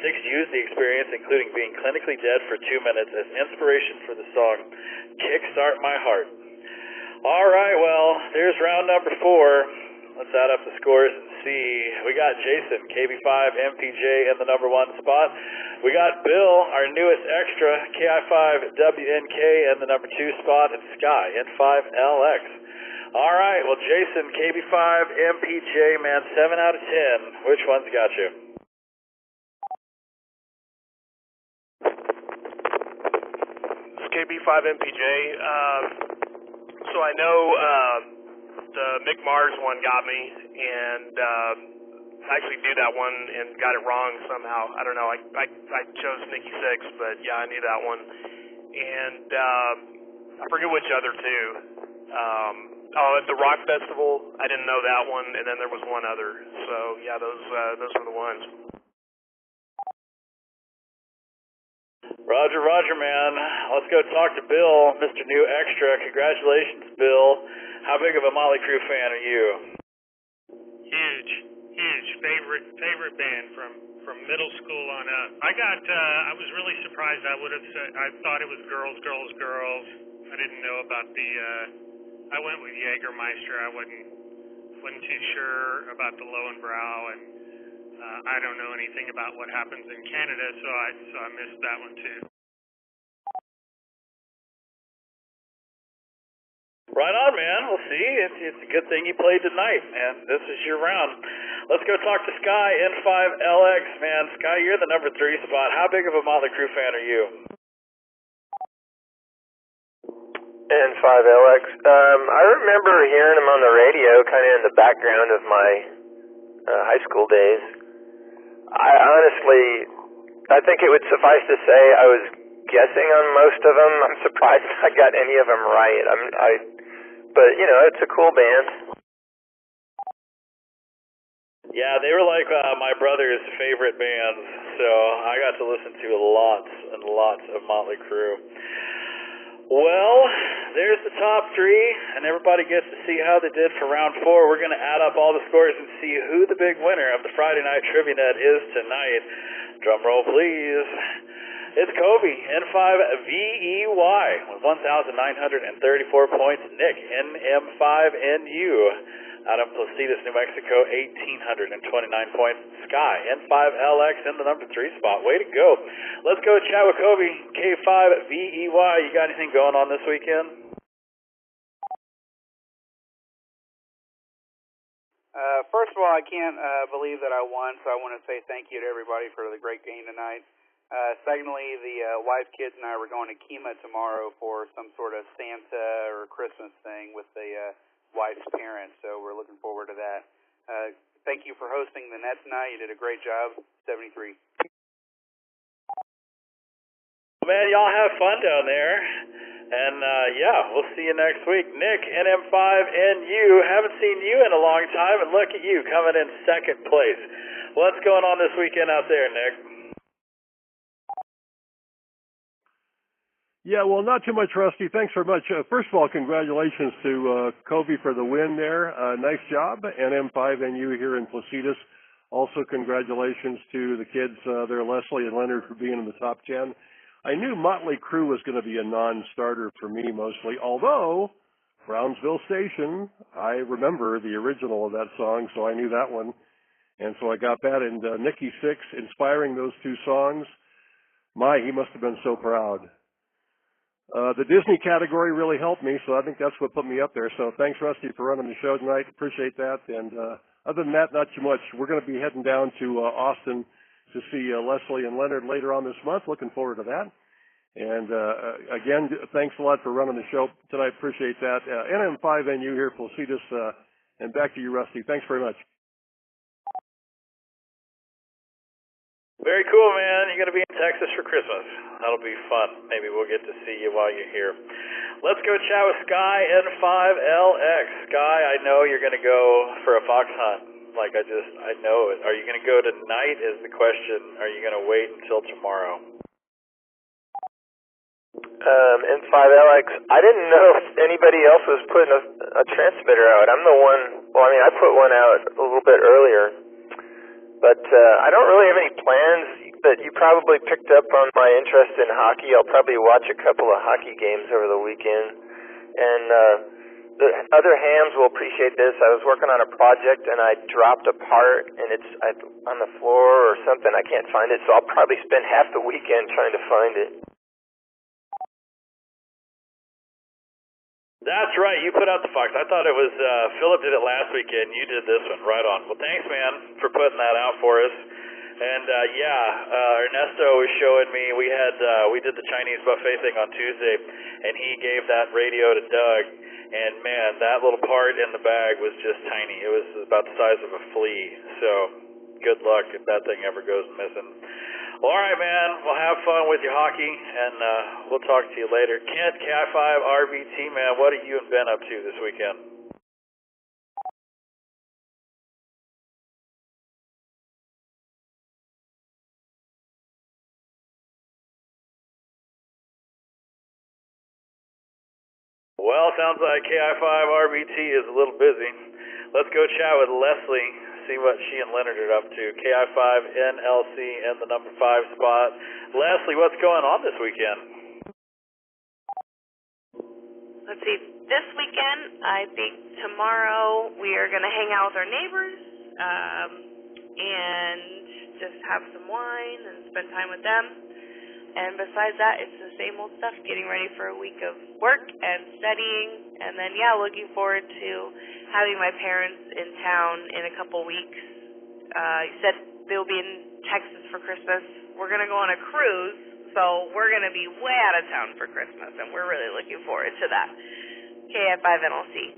Sixx used the experience, including being clinically dead for 2 minutes, as inspiration for the song Kickstart My Heart. All right, well, there's round number 4. Let's add up the scores and see. We got Jason, KB5, MPJ in the number 1 spot. We got Bill, our newest extra, KI5, WNK in the number 2 spot, and Sky, N5LX. All right, well, Jason, KB5, MPJ, man, 7 out of 10. Which one's got you? KB5 MPJ. So I know the Mick Mars one got me, and I actually knew that one and got it wrong somehow. I don't know. I chose Nikki Sixx, but yeah, I knew that one. And I forget which other 2. At the Rock Festival, I didn't know that one, and then there was one other. So yeah, those were the ones. Roger, man. Let's go talk to Bill, Mr. New Extra. Congratulations, Bill. How big of a Motley Crue fan are you? Huge. Favorite band from middle school on up. I was really surprised. I thought it was girls. I didn't know about I went with Jägermeister. I wasn't too sure about the Lowenbrow, and I don't know anything about what happens in Canada, so I missed that one too. Right on, man. We'll see. It's a good thing you played tonight, man. This is your round. Let's go talk to Sky, N5LX, man. Sky, you're the number 3 spot. How big of a Motley Crue fan are you? N5LX. I remember hearing him on the radio, kind of in the background of my high school days. I think it would suffice to say I was guessing on most of them. I'm surprised I got any of them right. But you know, it's a cool band. Yeah, they were like my brother's favorite bands, so I got to listen to lots and lots of Motley Crue. Well, there's the top 3, and everybody gets to see how they did for round 4. We're going to add up all the scores and see who the big winner of the Friday Night Trivia Net is tonight. Drum roll, please. It's Kobe, N5VEY, with 1,934 points. Nick, NM5NU, out of Placitas, New Mexico, 1,829 points. Sky, N5LX in the number 3 spot. Way to go. Let's go chat with Kobe, K5VEY. You got anything going on this weekend? First of all, I can't believe that I won, so I want to say thank you to everybody for the great game tonight. Secondly, the wife, kids, and I were going to Kemah tomorrow for some sort of Santa or Christmas thing with the wife's parents, so we're looking forward to that. Thank you for hosting the net tonight. You did a great job. 73. Man, y'all have fun down there. And, yeah, we'll see you next week. Nick, NM5NU, haven't seen you in a long time, and look at you coming in second place. What's going on this weekend out there, Nick? Yeah, well, not too much, Rusty. Thanks very much. First of all, congratulations to Covey for the win there. Nice job. NM5NU here in Placitas. Also, congratulations to the kids there, Leslie and Leonard, for being in the top 10. I knew Motley Crue was going to be a non-starter for me mostly, although Brownsville Station, I remember the original of that song, so I knew that one. And so I got that. And Nikki Sixx inspiring those two songs. My, he must have been so proud. The Disney category really helped me, so I think that's what put me up there. So thanks, Rusty, for running the show tonight. Appreciate that. And other than that, not too much. We're going to be heading down to Austin to see Leslie and Leonard later on this month. Looking forward to that. And again, thanks a lot for running the show tonight. Appreciate that. NM5NU here, Placitas, and back to you, Rusty. Thanks very much. Very cool, man. You're going to be in Texas for Christmas. That'll be fun. Maybe we'll get to see you while you're here. Let's go chat with Sky N5LX. Sky, I know you're going to go for a fox hunt. I know it. Are you going to go tonight is the question. Are you going to wait until tomorrow? N5LX, I didn't know if anybody else was putting a transmitter out. I'm the one, I put one out a little bit earlier. But I don't really have any plans, but you probably picked up on my interest in hockey. I'll probably watch a couple of hockey games over the weekend. And the other hams will appreciate this. I was working on a project, and I dropped a part, and it's on the floor or something. I can't find it, so I'll probably spend half the weekend trying to find it. That's right. You put out the fox. I thought it was Philip did it last weekend. You did this one. Right on. Well, thanks, man, for putting that out for us. And Ernesto was showing me. We did the Chinese buffet thing on Tuesday, and he gave that radio to Doug. And man, that little part in the bag was just tiny. It was about the size of a flea. So good luck if that thing ever goes missing. Well, all right, man. Well, have fun with your hockey, and we'll talk to you later. Kent, Cat 5, RBT, man, what have you and Ben up to this weekend? Well, sounds like KI5 RBT is a little busy. Let's go chat with Leslie, see what she and Leonard are up to. KI5 NLC in the number 5 spot. Leslie, what's going on this weekend? Let's see. This weekend, I think tomorrow we are going to hang out with our neighbors and just have some wine and spend time with them. And besides that, it's the same old stuff, getting ready for a week of work and studying. And then, looking forward to having my parents in town in a couple weeks. You said they'll be in Texas for Christmas. We're going to go on a cruise, so we're going to be way out of town for Christmas, and we're really looking forward to that. KF5NLC.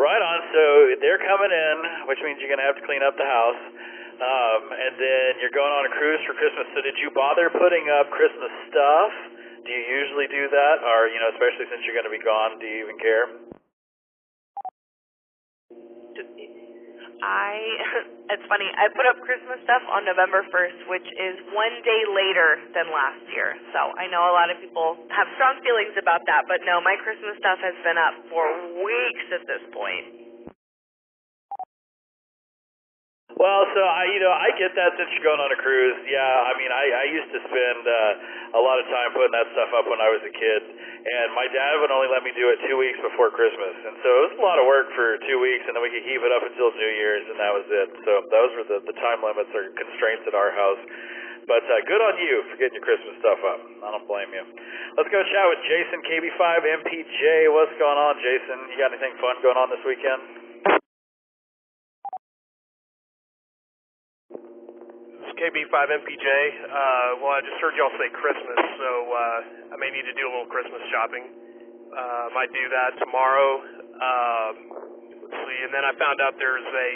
Right on. So they're coming in, which means you're going to have to clean up the house. And then you're going on a cruise for Christmas. So did you bother putting up Christmas stuff? Do you usually do that? Or, especially since you're going to be gone, do you even care? It's funny, I put up Christmas stuff on November 1st, which is one day later than last year. So I know a lot of people have strong feelings about that, but no, my Christmas stuff has been up for weeks at this point. Well, so I get that since you're going on a cruise. Yeah, I used to spend a lot of time putting that stuff up when I was a kid, and my dad would only let me do it 2 weeks before Christmas, and so it was a lot of work for 2 weeks, and then we could keep it up until New Year's, and that was it. So those were the time limits or constraints at our house. But good on you for getting your Christmas stuff up. I don't blame you. Let's go chat with Jason, KB5MPJ. What's going on, Jason? You got anything fun going on this weekend? KB5MPJ. Well, I just heard y'all say Christmas, so I may need to do a little Christmas shopping. Might do that tomorrow. Let's see, and then I found out there's a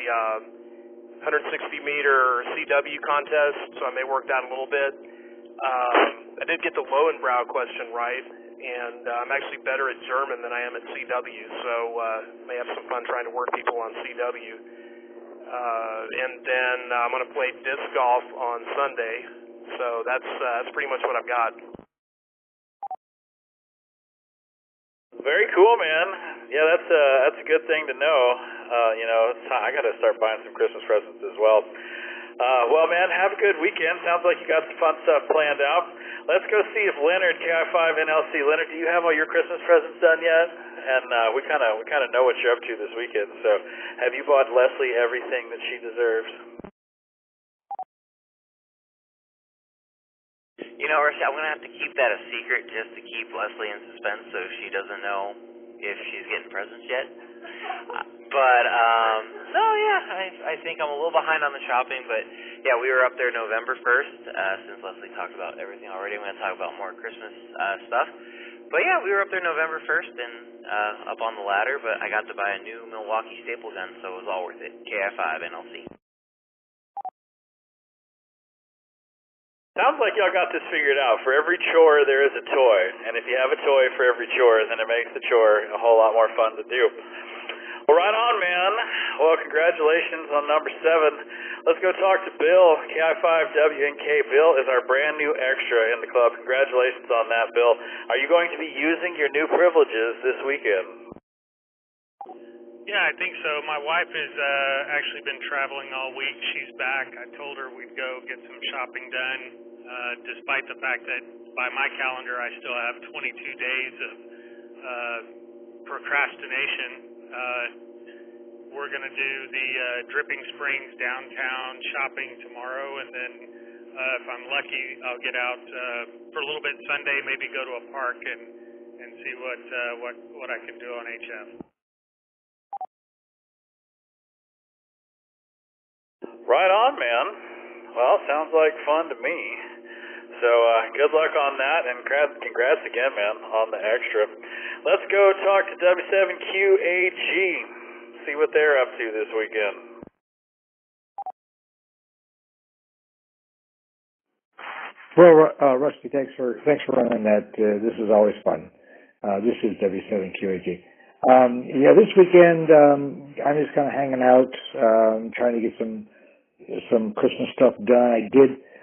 160-meter CW contest, so I may work that a little bit. I did get the Lowenbrow question right, and I'm actually better at German than I am at CW, so may have some fun trying to work people on CW. And then I'm going to play disc golf on Sunday, so that's pretty much what I've got. Very cool, man. Yeah, that's a good thing to know. I got to start buying some Christmas presents as well. Well, man, have a good weekend. Sounds like you got some fun stuff planned out. Let's go see if Leonard, KI5NLC. Leonard, do you have all your Christmas presents done yet? And we kind of know what you're up to this weekend. So, have you bought Leslie everything that she deserves? You know, Rusty, I'm going to have to keep that a secret just to keep Leslie in suspense so she doesn't know if she's getting presents yet. I think I'm a little behind on the shopping, but yeah, we were up there November 1st, since Leslie talked about everything already. I'm going to talk about more Christmas stuff. But yeah, we were up there November 1st and up on the ladder, but I got to buy a new Milwaukee staple gun, so it was all worth it. KI5NLC. Sounds like y'all got this figured out. For every chore, there is a toy. And if you have a toy for every chore, then it makes the chore a whole lot more fun to do. Well, right on, man. Well, congratulations on number 7. Let's go talk to Bill, KI5WNK. Bill is our brand new extra in the club. Congratulations on that, Bill. Are you going to be using your new privileges this weekend? Yeah, I think so. My wife has actually been traveling all week. She's back. I told her we'd go get some shopping done, despite the fact that by my calendar I still have 22 days of procrastination. We're going to do the Dripping Springs downtown shopping tomorrow, and then if I'm lucky, I'll get out for a little bit Sunday, maybe go to a park and see what I can do on HF. Right on, man. Well, sounds like fun to me. So good luck on that, and congrats again, man, on the extra. Let's go talk to W7QAG, see what they're up to this weekend. Well, Rusty, thanks for running that. This is always fun. This is W7QAG. This weekend I'm just kind of hanging out, trying to get some Christmas stuff done.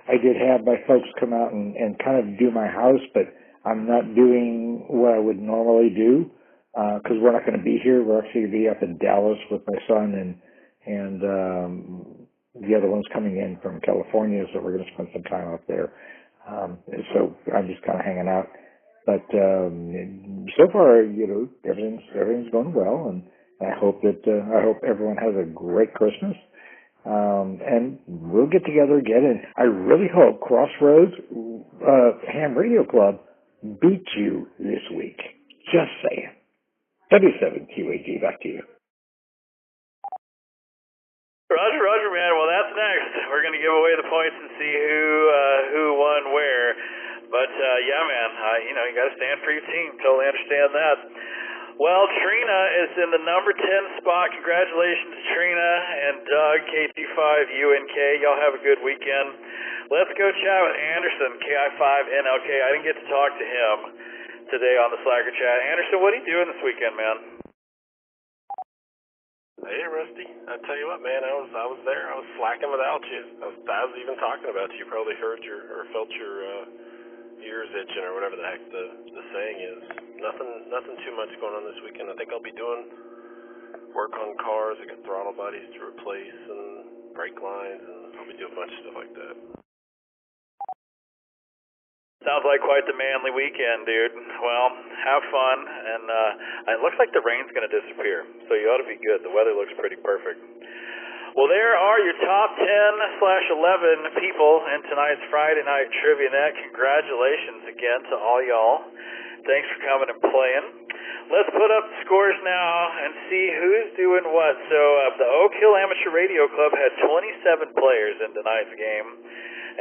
I did have my folks come out and kind of do my house, but I'm not doing what I would normally do because we're not going to be here. We're actually going to be up in Dallas with my son and the other one's coming in from California, so we're going to spend some time up there. So I'm just kind of hanging out. But so far, everything's going well, and I hope everyone has a great Christmas. And we'll get together again, and I really hope Crossroads Ham Radio Club beat you this week. Just saying. W7QAG, back to you. Roger, man. Well, that's next. We're going to give away the points and see who won where. But, yeah, man, you got to stand for your team. Totally understand that. Well, Trina is in the number 10 spot. Congratulations, Trina and Doug, KT5UNK. Y'all have a good weekend. Let's go chat with Anderson, KI5NLK. I didn't get to talk to him today on the Slacker chat. Anderson, what are you doing this weekend, man? Hey, Rusty. I tell you what, man, I was there. I was slacking without you. I was even talking about you. You probably heard or felt your ears itching or whatever the heck the saying is. Nothing too much going on this weekend. I think I'll be doing work on cars. I got throttle bodies to replace and brake lines, and I'll be doing a bunch of stuff like that. Sounds like quite the manly weekend, dude. Well, have fun, and it looks like the rain's going to disappear, so you ought to be good. The weather looks pretty perfect. Well, there are your top 10/11 people in tonight's Friday Night Trivia Net. Congratulations again to all y'all. Thanks for coming and playing. Let's put up the scores now and see who's doing what. So the Oak Hill Amateur Radio Club had 27 players in tonight's game,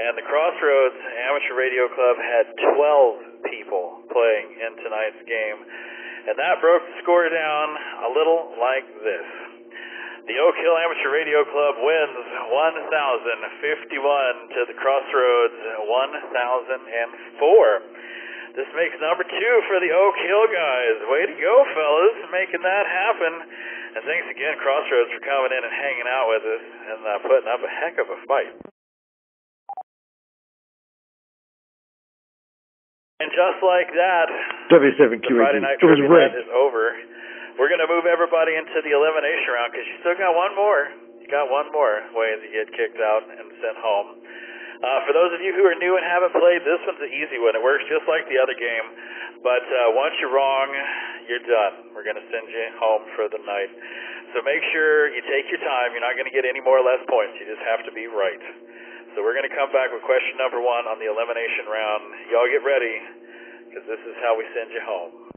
and the Crossroads Amateur Radio Club had 12 people playing in tonight's game. And that broke the score down a little like this. The Oak Hill Amateur Radio Club wins 1,051 to the Crossroads 1,004. This makes number 2 for the Oak Hill guys. Way to go, fellas, making that happen. And thanks again, Crossroads, for coming in and hanging out with us and putting up a heck of a fight. And just like that, W7QAG. the Friday Night It was Trivia rigged. Night is over. We're going to move everybody into the elimination round because you still got one more. You got one more way to get kicked out and sent home. For those of you who are new and haven't played, this one's an easy one. It works just like the other game. But once you're wrong, you're done. We're going to send you home for the night. So make sure you take your time. You're not going to get any more or less points. You just have to be right. So we're going to come back with question number 1 on the elimination round. Y'all get ready, because this is how we send you home.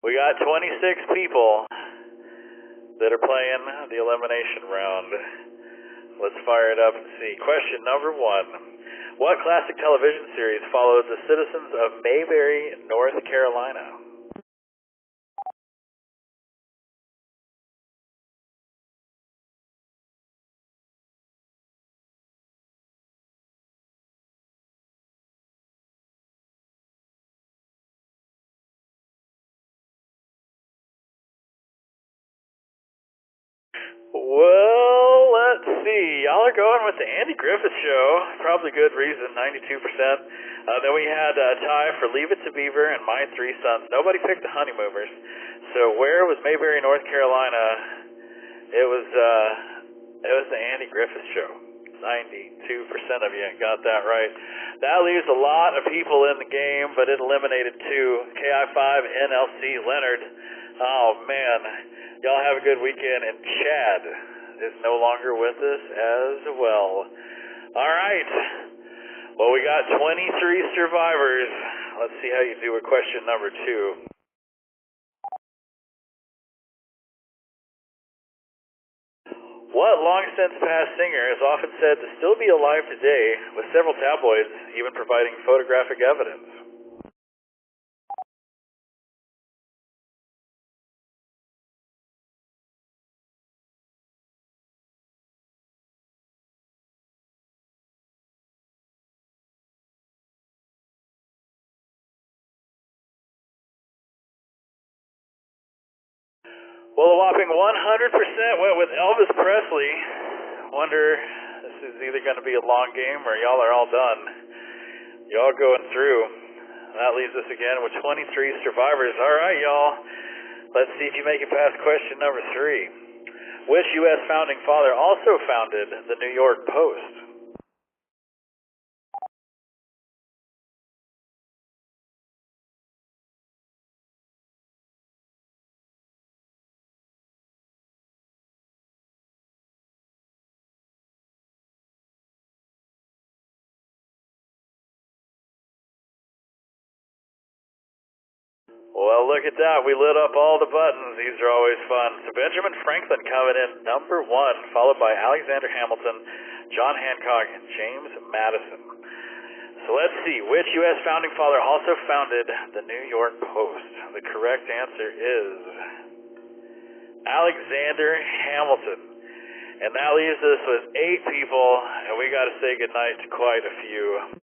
We got 26 people that are playing the elimination round. Let's fire it up and see. Question number 1. What classic television series followed the citizens of Mayberry, North Carolina? Well, let's see. Y'all are going with the Andy Griffith Show. Probably good reason, 92%. Then we had a tie for Leave It to Beaver and My Three Sons. Nobody picked the Honeymooners. So where was Mayberry, North Carolina? It was the Andy Griffith Show. 92% of you got that right. That leaves a lot of people in the game, but it eliminated 2. KI5 NLC Leonard. Oh, man. Y'all have a good weekend. And Chad is no longer with us as well. All right. Well, we got 23 survivors. Let's see how you do with question number 2. What long since passed singer is often said to still be alive today, with several tabloids even providing photographic evidence? Well, a whopping 100% went with Elvis Presley. Wonder, this is either going to be a long game or y'all are all done. Y'all going through. That leaves us again with 23 survivors. All right, y'all. Let's see if you make it past question number 3. Which U.S. founding father also founded the New York Post? Well, look at that. We lit up all the buttons. These are always fun. So Benjamin Franklin coming in number 1, followed by Alexander Hamilton, John Hancock, and James Madison. So let's see. Which U.S. founding father also founded the New York Post? The correct answer is Alexander Hamilton. And that leaves us with 8 people, and we got to say goodnight to quite a few.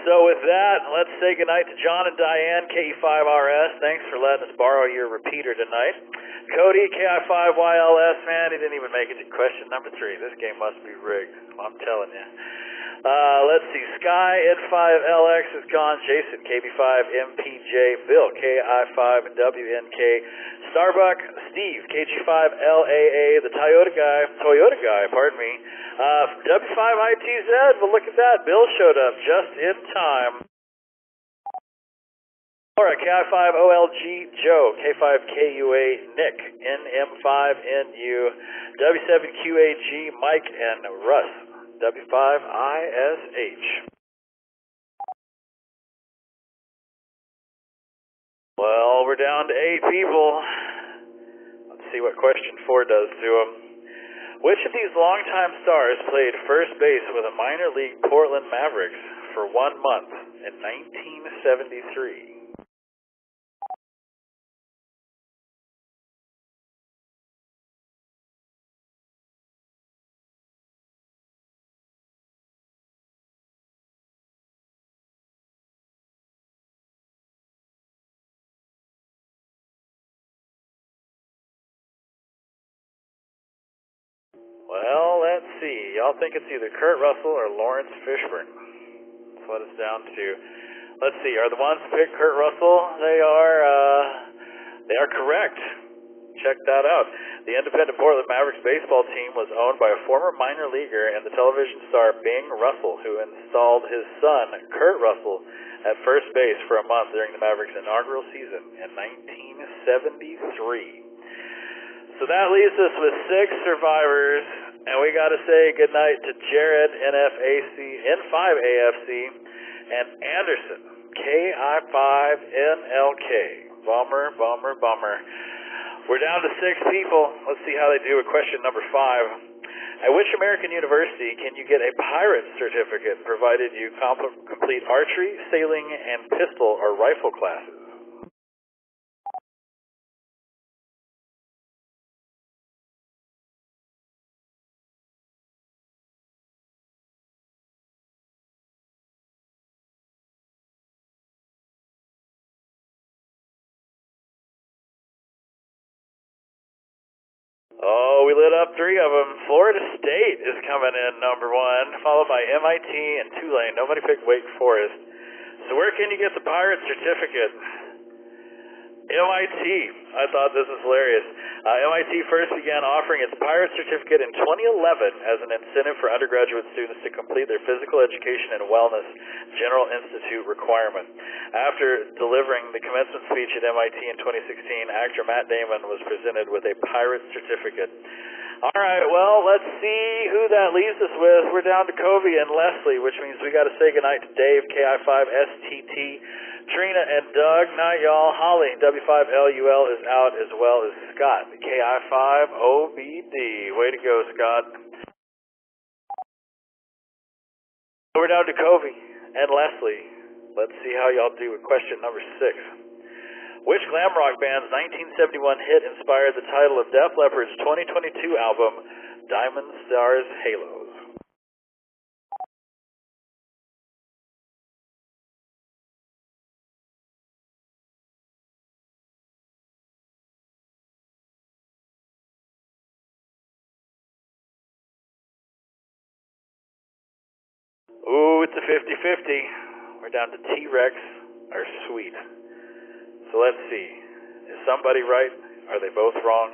So with that, let's say goodnight to John and Diane, KE5RS. Thanks for letting us borrow your repeater tonight. Cody, KI5YLS, man, he didn't even make it to question number 3. This game must be rigged, I'm telling you. Let's see, Sky, Ed5LX is gone, Jason, KB5MPJ, Bill, KI5WNK, Starbuck, Steve, KG5LAA, the Toyota guy, pardon me, W5ITZ, well look at that, Bill showed up just in time. Alright, KI5OLG, Joe, K5KUA, Nick, NM5NU, W7QAG, Mike, and Russ, W5ISH. Well, we're down to 8 people. Let's see what question 4 does to them. Which of these longtime stars played first base with a minor league Portland Mavericks for 1 month in 1973? Well, let's see. Y'all think it's either Kurt Russell or Lawrence Fishburne. That's what it's down to. Let's see. Are the ones who picked Kurt Russell? They are correct. Check that out. The independent Portland Mavericks baseball team was owned by a former minor leaguer and the television star Bing Russell, who installed his son, Kurt Russell, at first base for a month during the Mavericks' inaugural season in 1973. So that leaves us with 6 survivors, and we got to say goodnight to Jared, N5AFC, and Anderson, KI5NLK. Bummer, bummer, bummer. We're down to 6 people. Let's see how they do with question number 5. At which American university can you get a pilot certificate provided you complete archery, sailing, and pistol or rifle classes? Oh, we lit up 3 of them. Florida State is coming in number 1, followed by MIT and Tulane. Nobody picked Wake Forest. So where can you get the pirate certificate? MIT. I thought this was hilarious. MIT first began offering its pirate certificate in 2011 as an incentive for undergraduate students to complete their physical education and wellness General Institute requirement. After delivering the commencement speech at MIT in 2016, actor Matt Damon was presented with a pirate certificate. All right, well, let's see who that leaves us with. We're down to Covey and Leslie, which means we got to say goodnight to Dave, KI5STT, Trina, and Doug. Night, y'all. Holly, W5LUL is out, as well as Scott, KI5OBD. Way to go, Scott. We're down to Covey and Leslie. Let's see how y'all do with question number 6. Which glam rock band's 1971 hit inspired the title of Def Leppard's 2022 album, Diamond Stars Halos? Ooh, it's a 50-50. We're down to T-Rex or Sweet. So let's see. Is somebody right? Are they both wrong?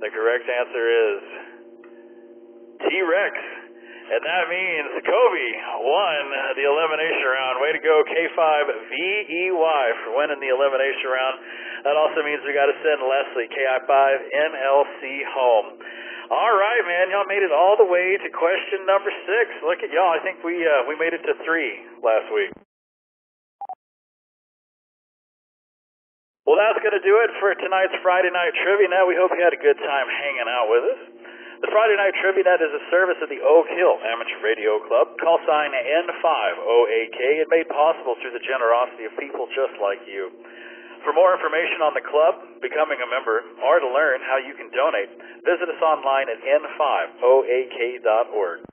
The correct answer is T-Rex. And that means Covey won the elimination round. Way to go, K5VEY, for winning the elimination round. That also means we got to send Leslie, KI5NLC, home. All right, man. Y'all made it all the way to question number 6. Look at y'all. I think we made it to 3 last week. Well, that's going to do it for tonight's Friday Night Trivia Net. We hope you had a good time hanging out with us. The Friday Night Trivia Net is a service of the Oak Hill Amateur Radio Club, call sign N5OAK, and made possible through the generosity of people just like you. For more information on the club, becoming a member, or to learn how you can donate, visit us online at n5oak.org.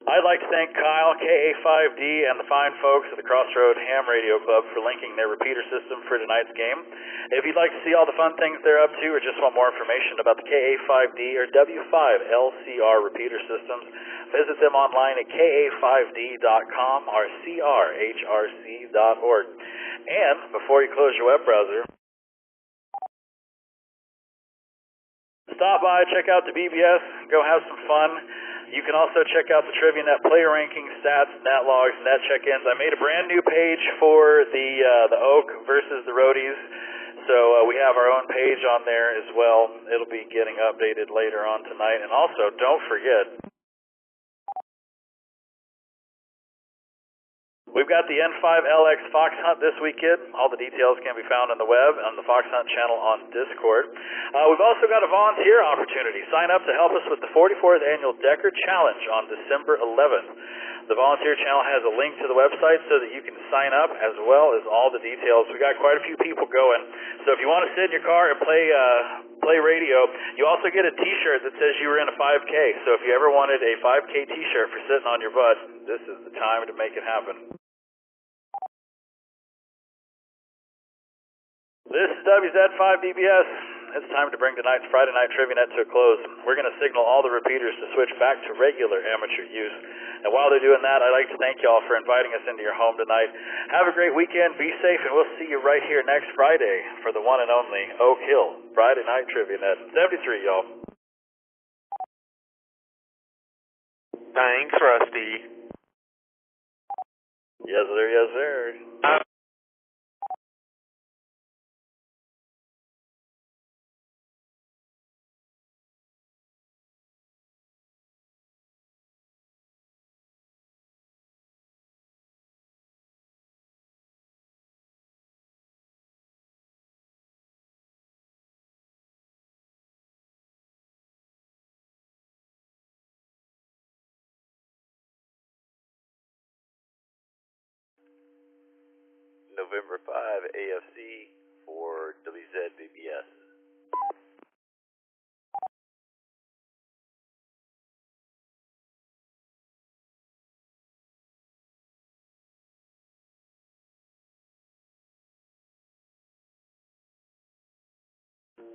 I'd like to thank Kyle, KA5D, and the fine folks at the Crossroad Ham Radio Club for linking their repeater system for tonight's game. If you'd like to see all the fun things they're up to or just want more information about the KA5D or W5LCR repeater systems, visit them online at ka5d.com or crhrc.org. And before you close your web browser, stop by, check out the BBS, go have some fun. You can also check out the Trivia Net player rankings, stats, net logs, net check-ins. I made a brand new page for the Oak versus the Roadies, so we have our own page on there as well. It'll be getting updated later on tonight. And also, don't forget, we've got the N5LX Fox Hunt this weekend. All the details can be found on the web on the Fox Hunt channel on Discord. We've also got a volunteer opportunity. Sign up to help us with the 44th Annual Decker Challenge on December 11th. The volunteer channel has a link to the website so that you can sign up, as well as all the details. We got quite a few people going. So if you want to sit in your car and play radio, you also get a T-shirt that says you were in a 5K. So if you ever wanted a 5K T-shirt for sitting on your butt, this is the time to make it happen. This is WZ5DBS. it's time to bring tonight's Friday Night Trivia Net to a close. We're going to signal all the repeaters to switch back to regular amateur use. And while they're doing that, I'd like to thank y'all for inviting us into your home tonight. Have a great weekend, be safe, and we'll see you right here next Friday for the one and only Oak Hill Friday Night Trivia Net. 73, y'all. Thanks, Rusty. Yes, sir, yes, sir. November 5 AFC for WZBBS.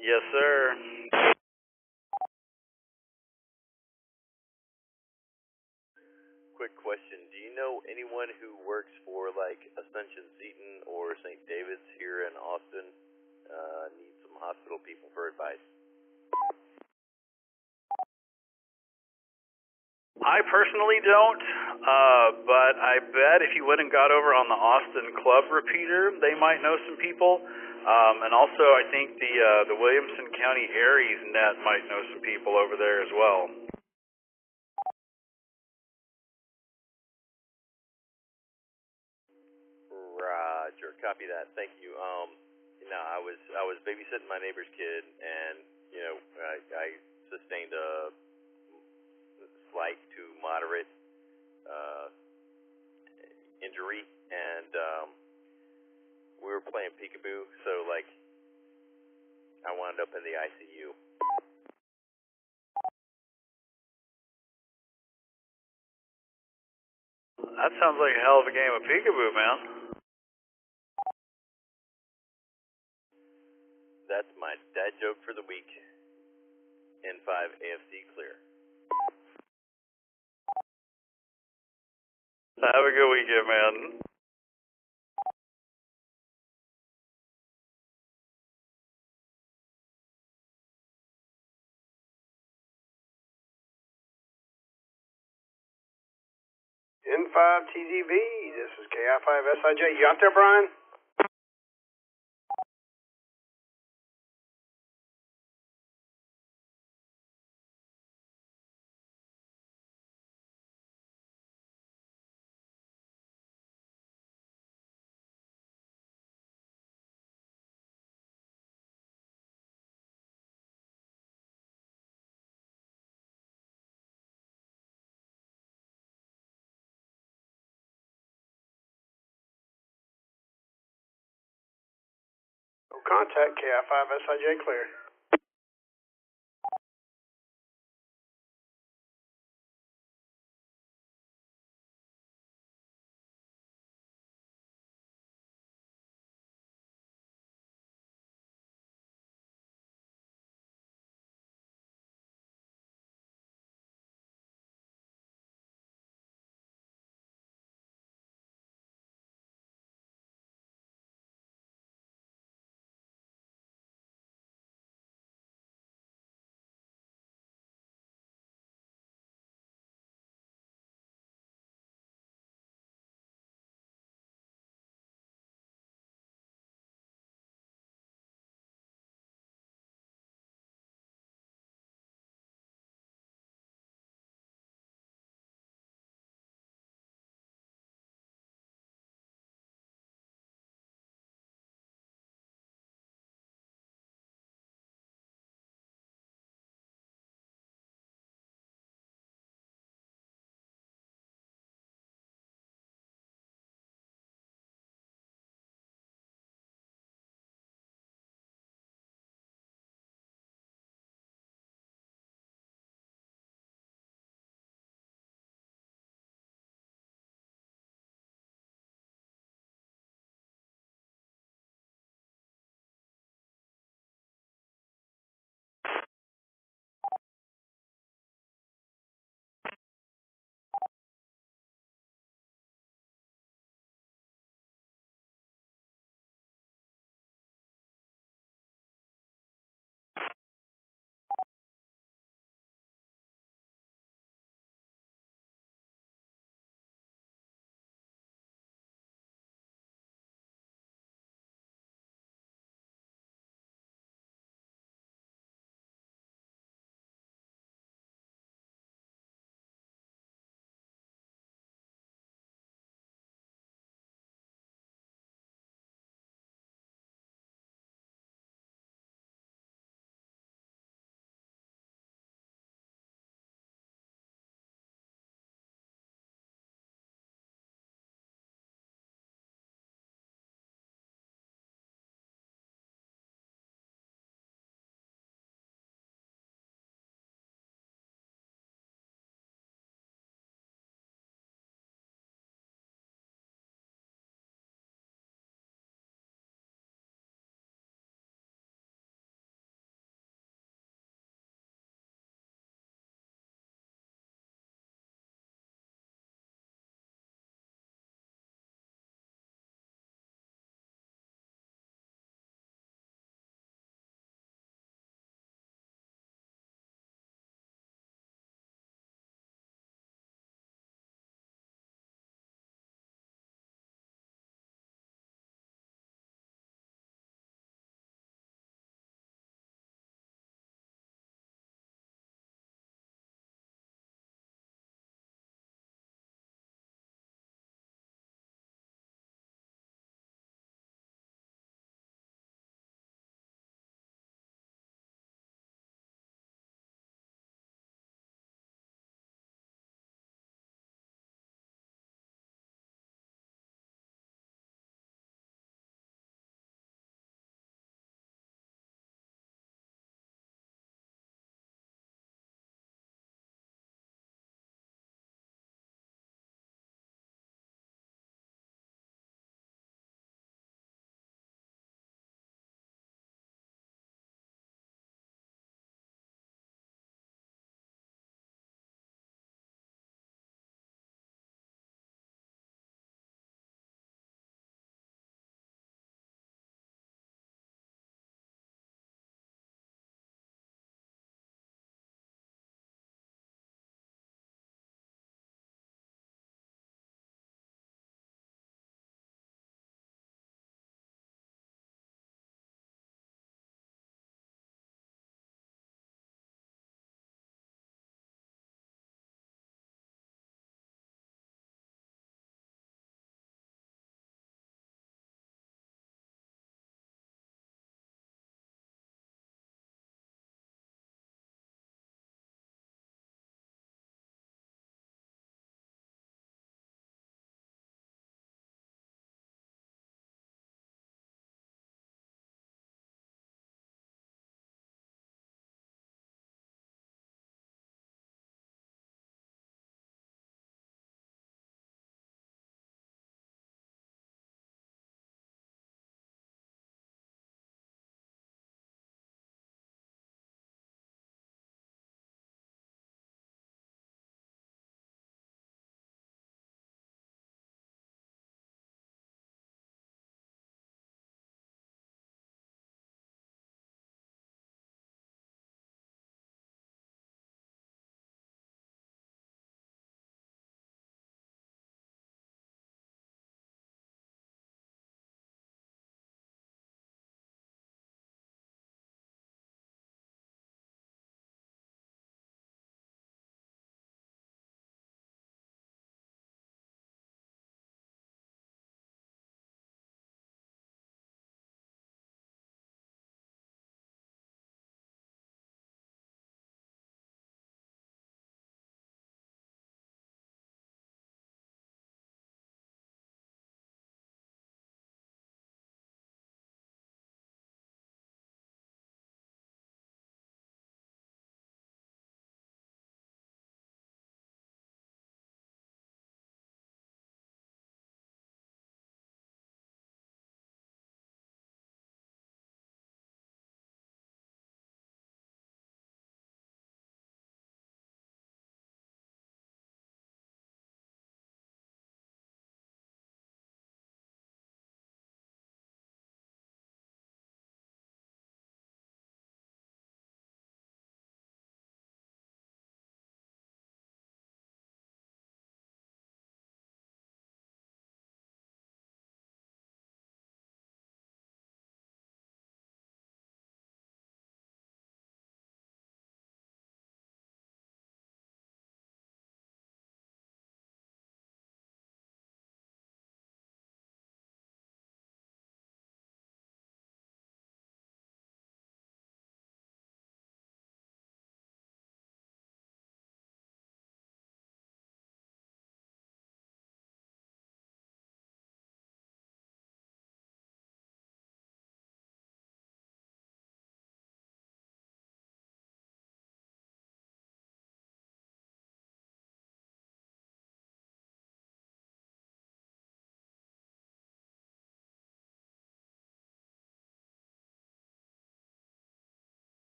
Yes, sir. Quick question. Do you know anyone who works for like Ascension Seton or St. David's here in Austin? Need some hospital people for advice. I personally don't, but I bet if you went and got over on the Austin Club repeater, they might know some people. And also, I think the Williamson County Aries net might know some people over there as well. Roger, copy that. Thank you. No, I was babysitting my neighbor's kid, and you know, I sustained a slight to moderate injury, and we were playing peekaboo, so like I wound up in the ICU. That sounds like a hell of a game of peekaboo, man. That's my dad joke for the week. N5 AFC clear. Have a good weekend, man. N5 TGV, this is KI5SIJ. You out there, Brian? No contact, KI5SIJ clear.